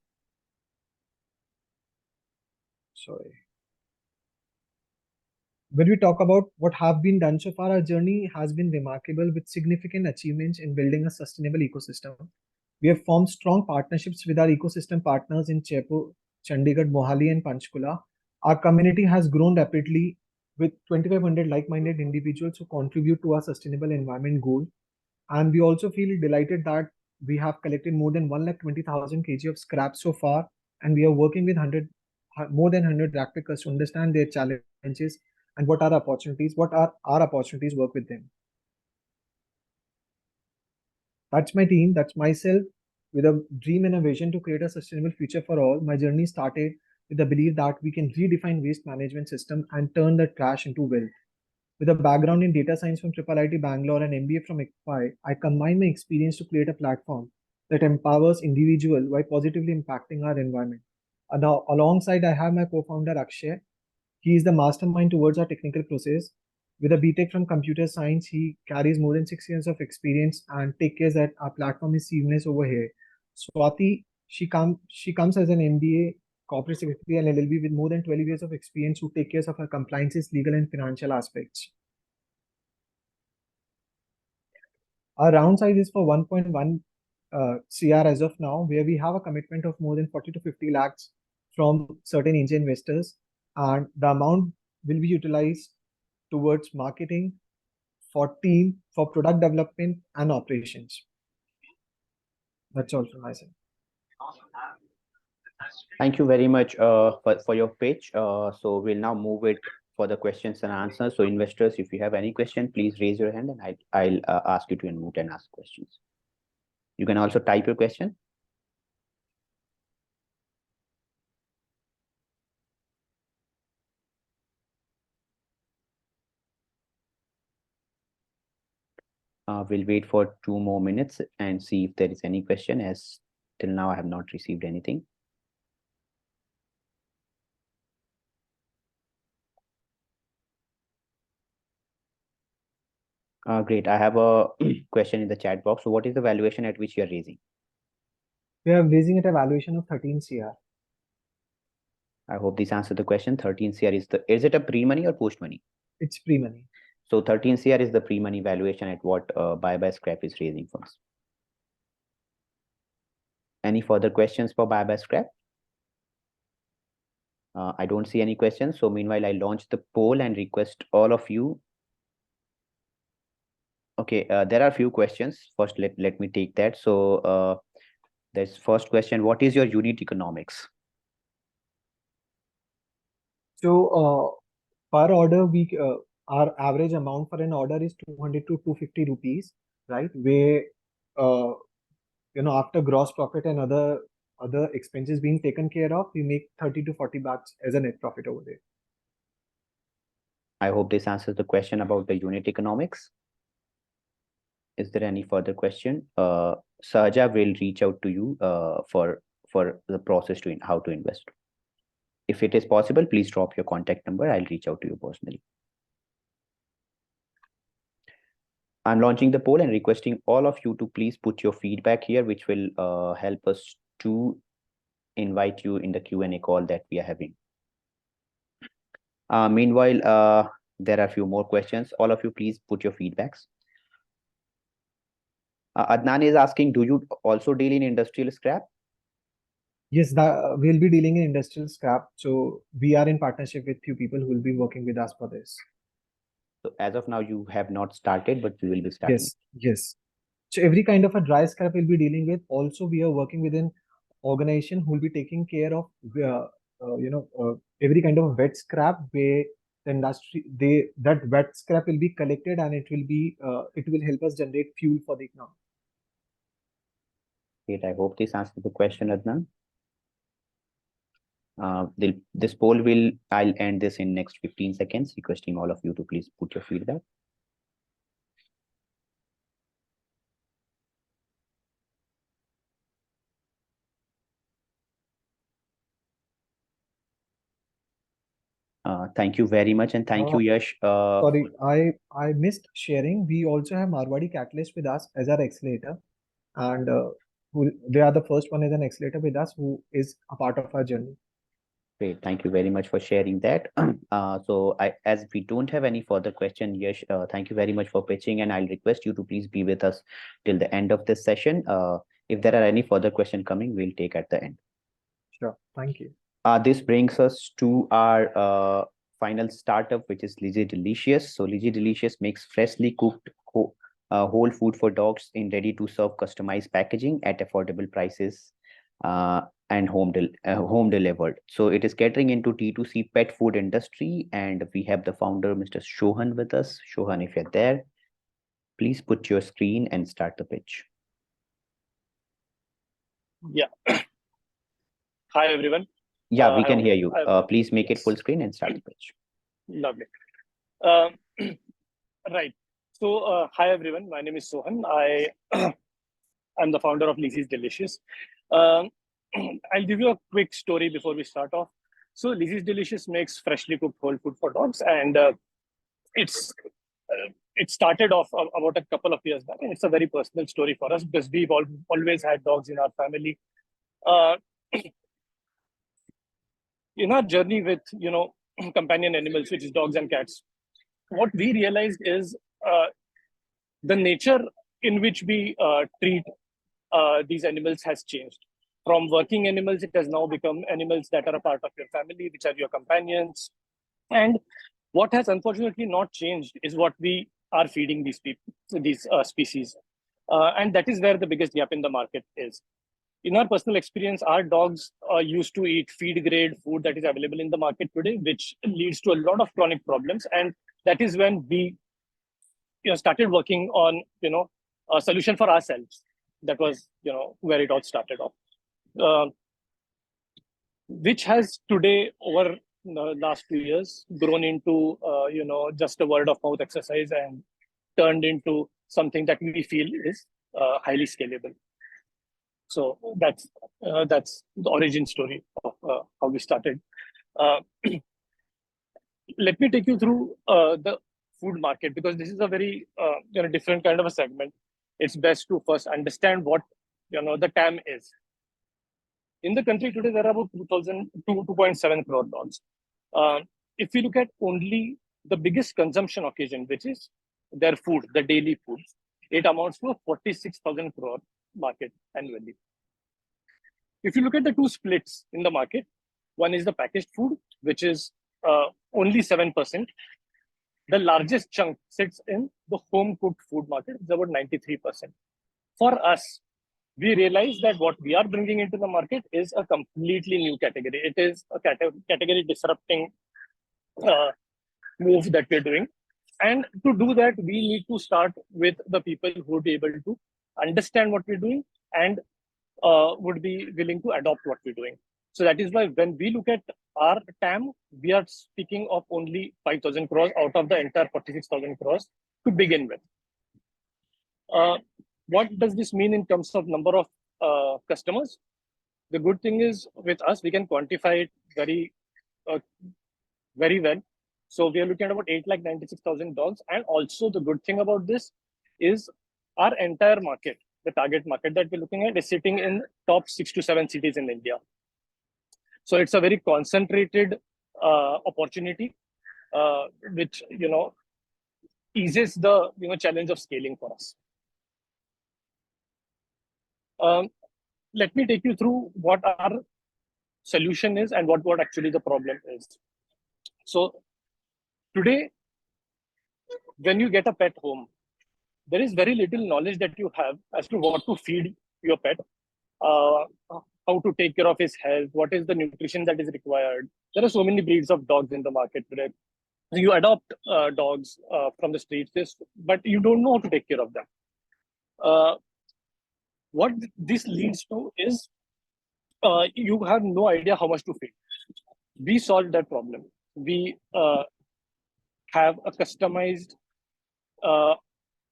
When we talk about what have been done so far, our journey has been remarkable with significant achievements in building a sustainable ecosystem. We have formed strong partnerships with our ecosystem partners in Jaipur, Chandigarh, Mohali, and Panchkula. Our community has grown rapidly with 2,500 like-minded individuals who contribute to our sustainable environment goal. And we also feel delighted that we have collected more than 120,000 kg of scrap so far, and we are working with more than 100 rack pickers to understand their challenges and what are our opportunities work with them. That's my team, that's myself, with a dream and a vision to create a sustainable future for all. My journey started with the belief that we can redefine waste management system and turn the trash into wealth. With a background in data science from IIIT Bangalore and MBA from ICFI, I combine my experience to create a platform that empowers individuals while positively impacting our environment. Now, alongside, I have my co-founder Akshay. He is the mastermind towards our technical process. With a BTech from computer science, he carries more than 6 years of experience and take care that our platform is seamless over here. Swati, she comes as an MBA, corporate secretary and LLB with more than 12 years of experience who take care of our compliances, legal and financial aspects. Our round size is for 1.1 CR as of now, where we have a commitment of more than 40 to 50 lakhs from certain angel investors, and the amount will be utilized towards marketing, for team, for product development and operations. That's all from my side. Thank you very much for your pitch. So we'll now move it for the questions and answers. So investors, if you have any question, please raise your hand and I'll ask you to unmute and ask questions. You can also type your question. We'll wait for 2 more minutes and see if there is any question, as till now I have not received anything. Great. I have a question in the chat box. So what is the valuation at which you are raising? We are raising at a valuation of 13 CR. I hope this answers the question. 13 CR is it a pre-money or post-money? It's pre-money. So 13 CR is the pre-money valuation at what Buy by Scrap is raising funds. Any further questions for Buy by Scrap? I don't see any questions. So meanwhile, I launch the poll and request all of you. Okay, there are a few questions. First, let me take that. So there's first question. What is your unit economics? So per order, our average amount for an order is 200 to 250 rupees, right? Where after gross profit and other expenses being taken care of, we make 30 to 40 bucks as a net profit over there. I hope this answers the question about the unit economics. Is there any further question? Sahaja will reach out to you for the process to how to invest. If it is possible, please drop your contact number. I'll reach out to you personally. I'm launching the poll and requesting all of you to please put your feedback here, which will help us to invite you in the Q&A call that we are having. Meanwhile, there are a few more questions. All of you, please put your feedbacks. Adnan is asking, do you also deal in industrial scrap? Yes, we'll be dealing in industrial scrap. So we are in partnership with few people who will be working with us for this. So as of now, you have not started, but you will be starting. Yes. So every kind of a dry scrap we'll be dealing with. Also, we are working with an organization who will be taking care of, every kind of wet scrap where the industry, that wet scrap will be collected and it will help us generate fuel for the economy. Great. I hope this answers the question, Adnan. This poll I'll end this in next 15 seconds, requesting all of you to please put your feedback. Thank you very much, and thank you, Yash. Sorry, I missed sharing. We also have Marwari Catalyst with us as our accelerator, and they are the first one as an accelerator with us who is a part of our journey. Great, thank you very much for sharing that. So as we don't have any further question, Yash, thank you very much for pitching, and I'll request you to please be with us till the end of this session. If there are any further questions coming, we'll take at the end. Sure, thank you. This brings us to our final startup, which is Lizzy Delicious. So Lizzy Delicious makes freshly cooked whole food for dogs in ready-to-serve customized packaging at affordable prices and home delivered. So it is catering into D2C pet food industry, and we have the founder, Mr. Sohan, with us. Sohan, if you're there, please put your screen and start the pitch. Yeah. Hi, everyone. Yeah, we can hear you. Please make it full screen and start the pitch. Lovely. Right. So, hi, everyone. My name is Sohan. I'm the founder of Lizzy Delicious. I'll give you a quick story before we start off. So, Lizzy Delicious makes freshly cooked whole food for dogs, and it started off about a couple of years back, and it's a very personal story for us because we've always had dogs in our family. In our journey with, companion animals, which is dogs and cats, what we realized is the nature in which we treat these animals has changed. From working animals, it has now become animals that are a part of your family, which are your companions. And what has unfortunately not changed is what we are feeding these species. And that is where the biggest gap in the market is. In our personal experience, our dogs used to eat feed grade food that is available in the market today, which leads to a lot of chronic problems. And that is when we started working on a solution for ourselves. That was where it all started off, which has today over the last 2 years grown into just a word of mouth exercise and turned into something that we feel is highly scalable. So that's the origin story of how we started. Let me take you through the food market, because this is a very different kind of a segment. It's best to first understand what the TAM is. In the country today, there are about 2.7 crore dogs. If we look at only the biggest consumption occasion, which is their food, the daily foods, it amounts to a 46,000 crore market annually. If you look at the two splits in the market, one is the packaged food, which is only 7%. The largest chunk sits in the home cooked food market, it's about 93%. For us, we realize that what we are bringing into the market is a completely new category. It is a category disrupting move that we're doing. And to do that, we need to start with the people who would be able to understand what we're doing and would be willing to adopt what we're doing. So that is why when we look at our TAM, we are speaking of only 5,000 crores out of the entire 46,000 crores to begin with. What does this mean in terms of number of customers? The good thing is with us, we can quantify it very well. So we are looking at about 8,96,000 dogs. And also the good thing about this is our entire market, the target market that we're looking at, is sitting in top 6 to 7 cities in India. So it's a very concentrated opportunity, which eases the challenge of scaling for us. Let me take you through what our solution is and what actually the problem is. So today, when you get a pet home, there is very little knowledge that you have as to what to feed your pet, how to take care of his health, what is the nutrition that is required. There are so many breeds of dogs in the market today. You adopt dogs from the streets, but you don't know how to take care of them. What this leads to is you have no idea how much to feed. We solved that problem. We have a customized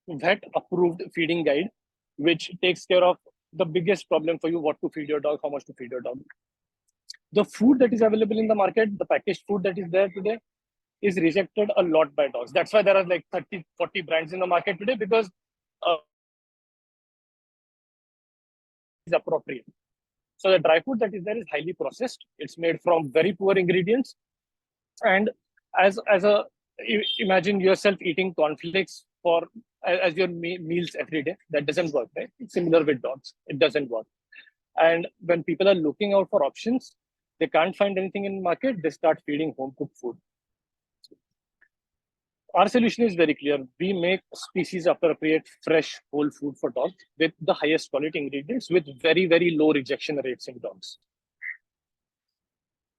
vet-approved feeding guide, which takes care of the biggest problem for you: what to feed your dog, how much to feed your dog. The food that is available in the market, the packaged food that is there today, is rejected a lot by dogs. That's why there are like 30, 40 brands in the market today, because it's appropriate. So the dry food that is there is highly processed. It's made from very poor ingredients. And imagine yourself eating cornflakes as your meals every day. That doesn't work, right? It's similar with dogs. It doesn't work. And when people are looking out for options, they can't find anything in the market, they start feeding home cooked food. Our solution is very clear. We make species appropriate fresh whole food for dogs with the highest quality ingredients with very, very low rejection rates in dogs.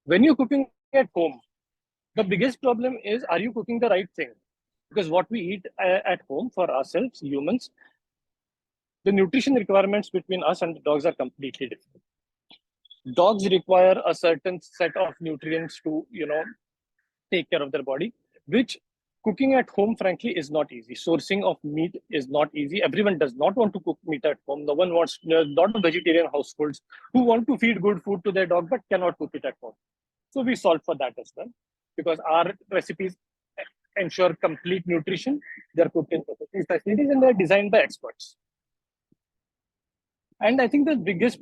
When you're cooking at home, the biggest problem is, are you cooking the right thing? Because what we eat at home for ourselves, humans, the nutrition requirements between us and the dogs are completely different. Dogs require a certain set of nutrients to, take care of their body, which cooking at home, frankly, is not easy. Sourcing of meat is not easy. Everyone does not want to cook meat at home. No one wants, a lot of vegetarian households who want to feed good food to their dog, but cannot cook it at home. So we solve for that as well, because our recipes ensure complete nutrition. They're cooked in facilities and they're designed by experts. And I think the biggest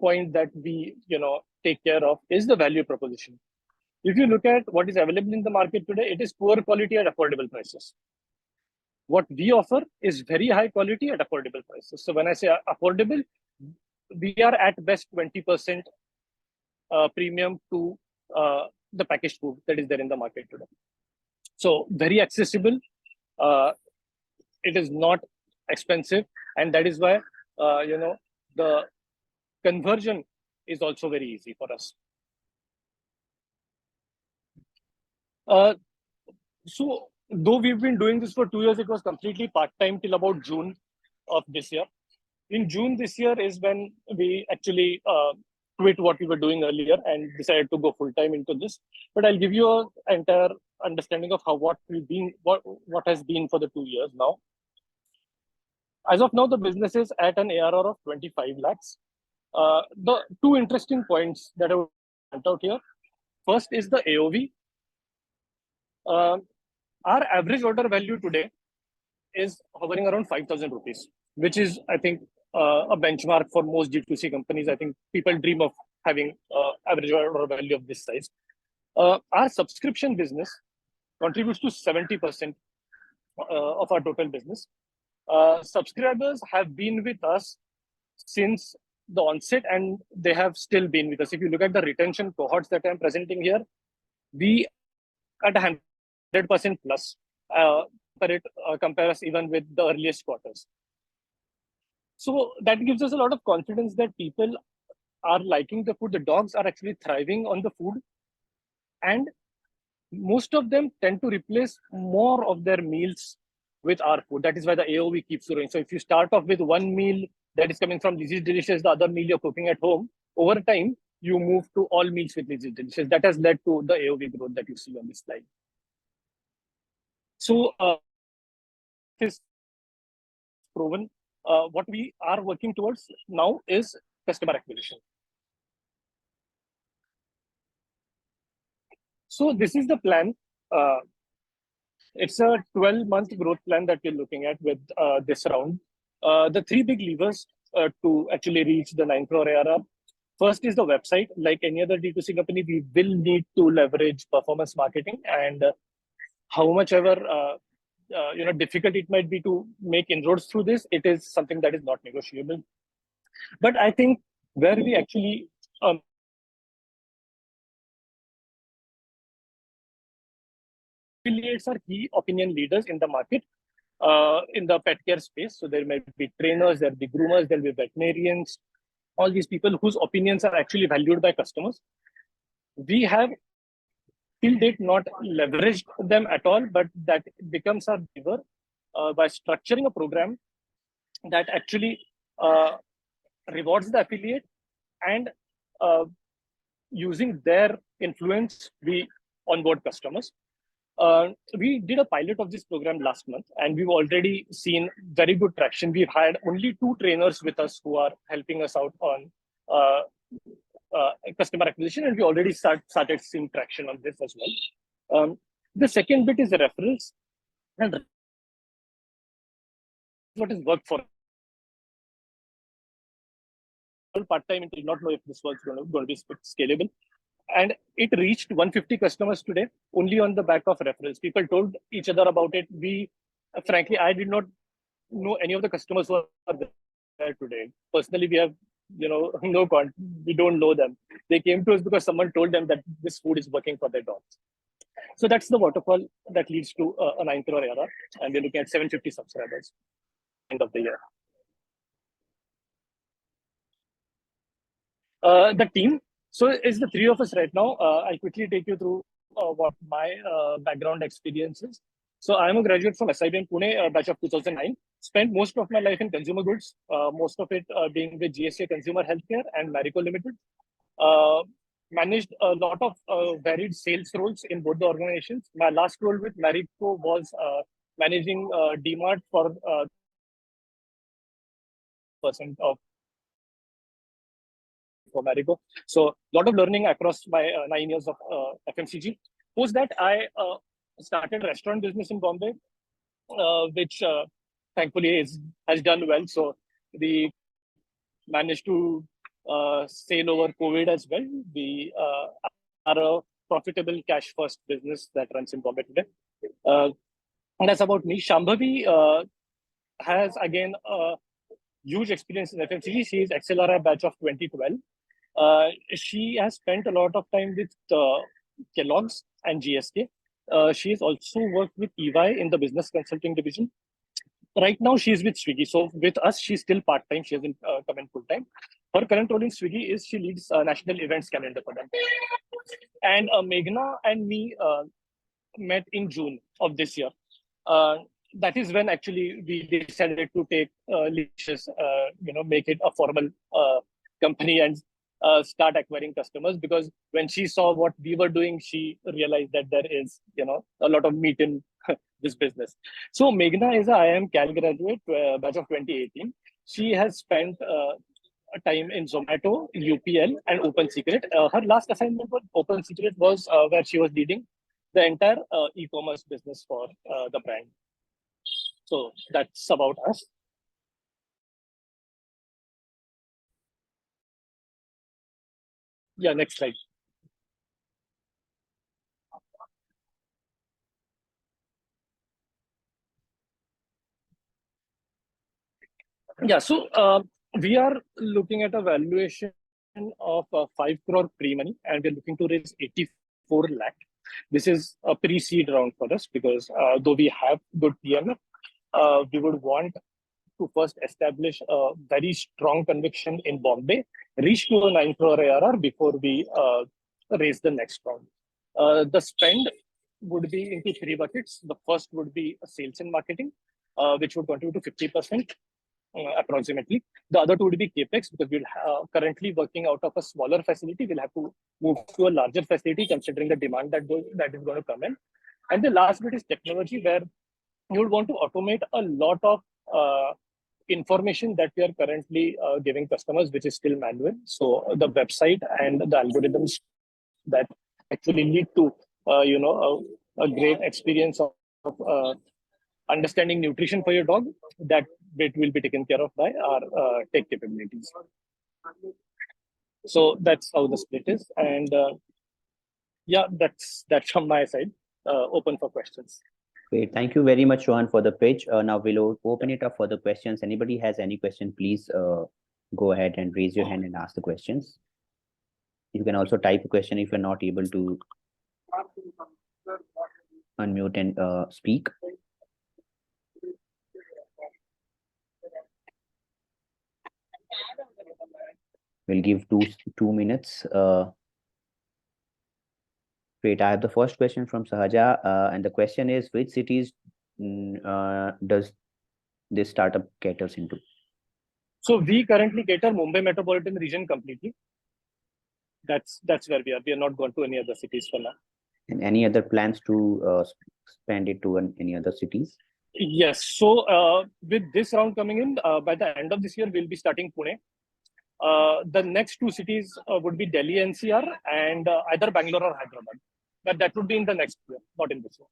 point that we, take care of is the value proposition. If you look at what is available in the market today, it is poor quality at affordable prices. What we offer is very high quality at affordable prices. So when I say affordable, we are at best 20% premium to the packaged food that is there in the market today. So very accessible, It is not expensive, and that is why the conversion is also very easy for us. So though we've been doing this for 2 years, it was completely part-time till about June of this year. In June this year is when we actually quit what we were doing earlier and decided to go full-time into this. But I'll give you an entire understanding of what has been for the 2 years now. As of now, the business is at an ARR of 25 lakhs. The two interesting points that I would point out here. First is the AOV. Our average order value today is hovering around 5,000 rupees, which is, I think, a benchmark for most D2C companies. I think people dream of having average order value of this size. Our subscription business contributes to 70% of our total business. Subscribers have been with us since the onset, and they have still been with us. If you look at the retention cohorts that I'm presenting here, we at 100% plus compare us even with the earliest quarters. So that gives us a lot of confidence that people are liking the food. The dogs are actually thriving on the food, and most of them tend to replace more of their meals with our food. That is why the AOV keeps growing. So if you start off with one meal that is coming from Lizzie's Delicious, the other meal you're cooking at home, over time, you move to all meals with Lizzie's Delicious. That has led to the AOV growth that you see on this slide. So this proven. What we are working towards now is customer acquisition. So this is the plan. It's a 12-month growth plan that we're looking at with this round. The three big levers to actually reach the 9 crore ARR. First is the website. Like any other D2C company, we will need to leverage performance marketing, and how much ever difficult it might be to make inroads through this, it is something that is not negotiable. But I think where we actually affiliates are key opinion leaders in the market, in the pet care space. So there might be trainers, there'll be groomers, there'll be veterinarians, all these people whose opinions are actually valued by customers. We have till date not leveraged them at all, but that becomes our lever by structuring a program that actually rewards the affiliate, and using their influence, we onboard customers. We did a pilot of this program last month, and we've already seen very good traction. We've had only 2 trainers with us who are helping us out on customer acquisition, and we already started seeing traction on this as well. The second bit is the referrals, and what is work for part-time and did not know if this was going to be scalable. And it reached 150 customers today only on the back of referrals. People told each other about it. Frankly, I did not know any of the customers who are there today. Personally, we have no contact. We don't know them. They came to us because someone told them that this food is working for their dogs. So that's the waterfall that leads to a 9 crore ARR, and we're looking at 750 subscribers end of the year. The team. So it's the 3 of us right now. I'll quickly take you through what my background experience is. So I'm a graduate from SIBM Pune, batch of 2009. Spent most of my life in consumer goods, most of it being with GSK Consumer Healthcare and Marico Limited. Managed a lot of varied sales roles in both the organizations. My last role with Marico was managing DMart for % of for Marico. So a lot of learning across my 9 years of FMCG. Post that, I started restaurant business in Bombay, which thankfully has done well. So we managed to sail over COVID as well. We are a profitable cash first business that runs in Bombay today. And that's about me. Shambhavi has again huge experience in FMCG. She is XLRI batch of 2012. She has spent a lot of time with Kellogg's and GSK. She has also worked with EY in the business consulting division. Right now, she's with Swiggy. So with us, she's still part-time. She hasn't come in full-time. Her current role in Swiggy is she leads national events calendar for them. And Meghna and me met in June of this year. That is when actually we decided to take Licious, make it a formal company and start acquiring customers, because when she saw what we were doing, she realized that there is, a lot of meat in this business. So Meghna is a IIM Cal graduate, batch of 2018. She has spent time in Zomato, UPL, and Open Secret. Her last assignment with Open Secret was where she was leading the entire e-commerce business for the brand. So that's about us. Yeah, next slide. Yeah, so we are looking at a valuation of 5 crore pre-money, and we're looking to raise 84 lakh. This is a pre-seed round for us, because though we have good PMF, we would want to first establish a very strong conviction in Bombay, reach to a 9 crore ARR before we raise the next round. The spend would be into 3 buckets. The first would be sales and marketing, which would contribute to 50%. Approximately. The other two would be capex, because we're currently working out of a smaller facility. We'll have to move to a larger facility considering the demand that is going to come in. And the last bit is technology, where you would want to automate a lot of information that we are currently giving customers, which is still manual. So the website and the algorithms that actually lead to a great experience of understanding nutrition for your dog, that bit will be taken care of by our tech capabilities. So that's how the split is. And yeah, that's from my side. Open for questions. Great. Thank you very much, Rohan, for the pitch. Now we'll open it up for the questions. Anybody has any question, please go ahead and raise your hand and ask the questions. You can also type a question if you're not able to unmute and speak. We'll give two minutes. Great. I have the first question from Sahaja, and the question is, which cities does this startup caters into? So we currently cater Mumbai metropolitan region completely. That's where we are. We are not going to any other cities for now. And any other plans to expand it to any other cities? Yes. So with this round coming in, by the end of this year, we'll be starting Pune. The next 2 cities would be Delhi NCR and either Bangalore or Hyderabad. But that would be in the next year, not in this year.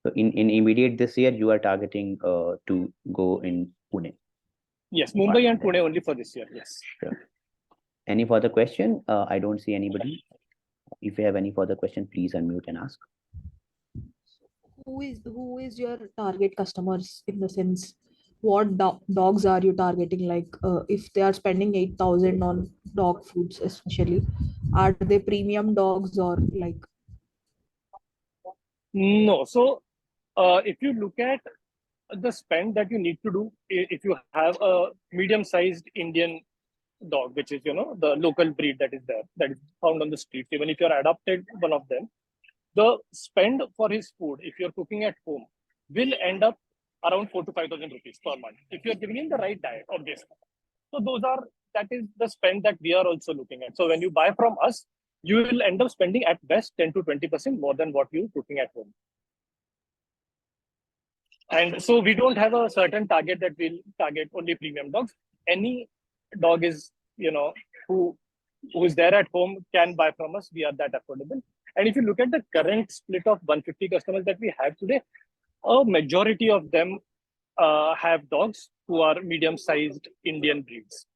So in immediate this year, you are targeting to go in Pune? Yes, Mumbai and Pune only for this year, yes. Sure. Any further question? I don't see anybody. If you have any further question, please unmute and ask. Who is your target customers, in the sense, what dogs are you targeting? Like if they are spending 8,000 on dog foods, especially, are they premium dogs or like? No. So if you look at the spend that you need to do, if you have a medium-sized Indian dog, which is, the local breed that is there, that is found on the street, even if you're adopted one of them, the spend for his food, if you're cooking at home, will end up around 4,000 to 5,000 rupees per month if you're giving him the right diet, obviously. So that is the spend that we are also looking at. So when you buy from us, you will end up spending at best 10 to 20% more than what you're cooking at home. And so we don't have a certain target that we'll target only premium dogs. Any dog is, who is there at home can buy from us. We are that affordable. And if you look at the current split of 150 customers that we have today, a majority of them have dogs who are medium-sized Indian breeds.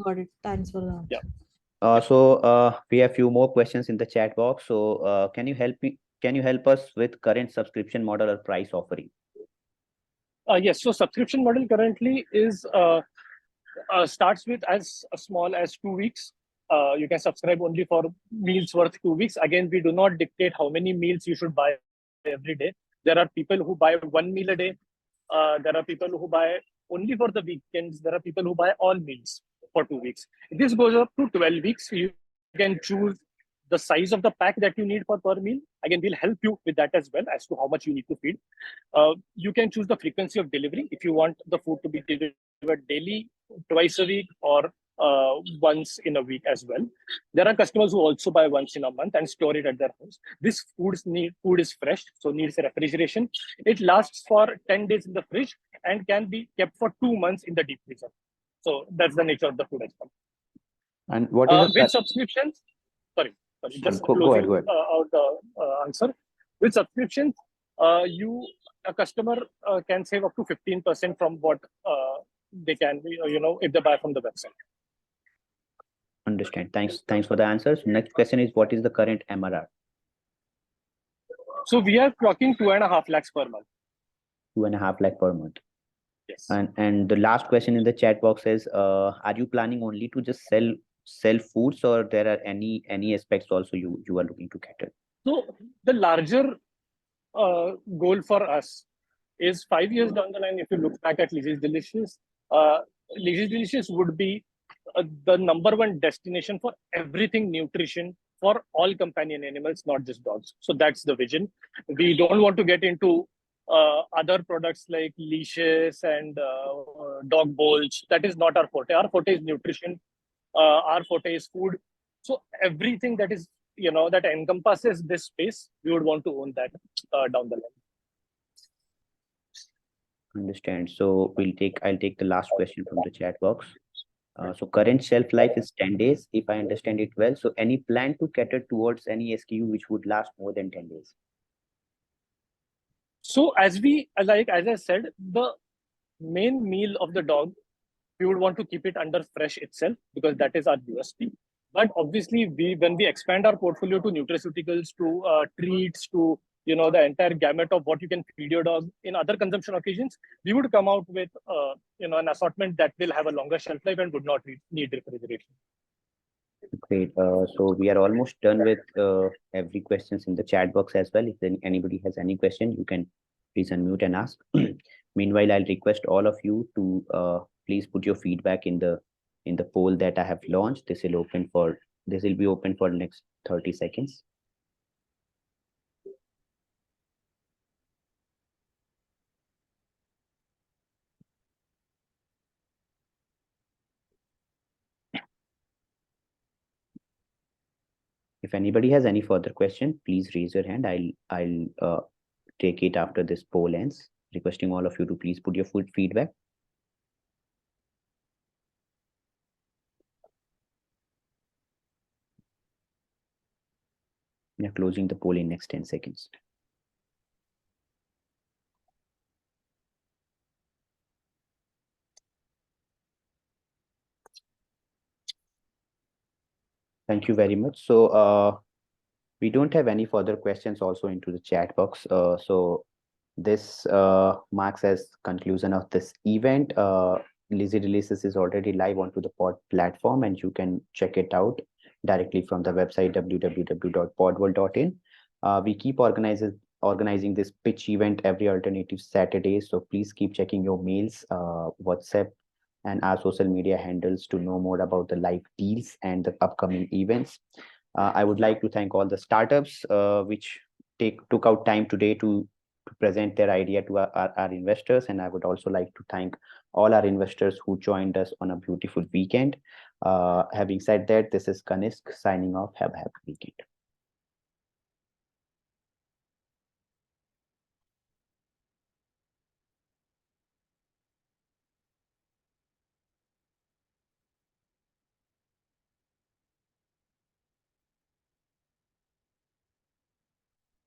Got it. Thanks for that. Yeah. So we have a few more questions in the chat box. So can you help us with current subscription model or price offering? Yes. So subscription model currently is starts with as small as 2 weeks you can subscribe only for meals worth 2 weeks. Again, we do not dictate how many meals you should buy every day. There are people who buy 1 meal a day. There are people who buy only for the weekends. There are people who buy all meals for 2 weeks. This goes up to 12 weeks. You can choose the size of the pack that you need for per meal. Again, we'll help you with that as well as to how much you need to feed. You can choose the frequency of delivery if you want the food to be delivered daily, twice a week, or once in a week as well. There are customers who also buy once in a month and store it at their homes. This food is fresh, so needs refrigeration. It lasts for 10 days in the fridge and can be kept for 2 months in the deep freezer. So that's the nature of the food as well. And what is with subscriptions? Sorry, just go ahead. out the answer. With subscriptions, a customer can save up to 15% from what they can, if they buy from the website. Understand. Thanks for the answers. Next question is, what is the current MRR? So we are clocking 2.5 lakhs per month. 2.5 lakh per month. Yes. And the last question in the chat box is, are you planning only to just sell foods, or there are any aspects also you are looking to cater? So the larger goal for us is 5 years down the line. If you look back at Lizzie's Delicious, Lizzie's Delicious would be the #1 destination for everything nutrition for all companion animals, not just dogs. So that's the vision. We don't want to get into other products like leashes and dog bowls. That is not our forte. Our forte is nutrition. Our forte is food. So everything that is, that encompasses this space, we would want to own that down the line. Understand. So I'll take the last question from the chat box. So current shelf life is 10 days, if I understand it well. So any plan to cater towards any SKU which would last more than 10 days? So as I said, the main meal of the dog, we would want to keep it under fresh itself because that is our USP. But obviously, when we expand our portfolio to nutraceuticals, to treats, to the entire gamut of what you can feed your dog in other consumption occasions, we would come out with an assortment that will have a longer shelf life and would not need refrigeration. Great. So we are almost done with every questions in the chat box as well. If anybody has any question, you can please unmute and ask. Meanwhile, I'll request all of you to please put your feedback in the poll that I have launched. This will be open for the next 30 seconds. If anybody has any further question, please raise your hand. I'll take it after this poll ends. Requesting all of you to please put your feedback. We are closing the poll in next 10 seconds. Thank you very much. So we don't have any further questions also into the chat box. So this marks as conclusion of this event. Lizzie Delicious is already live onto the Pod platform, and you can check it out directly from the website www.podworld.in. We keep organizing this pitch event every alternative Saturday, so please keep checking your mails, WhatsApp, and our social media handles to know more about the live deals and the upcoming events. I would like to thank all the startups which took out time today to present their idea to our investors, and I would also like to thank all our investors who joined us on a beautiful weekend. Having said that, this is Kanishk signing off. Have a happy weekend.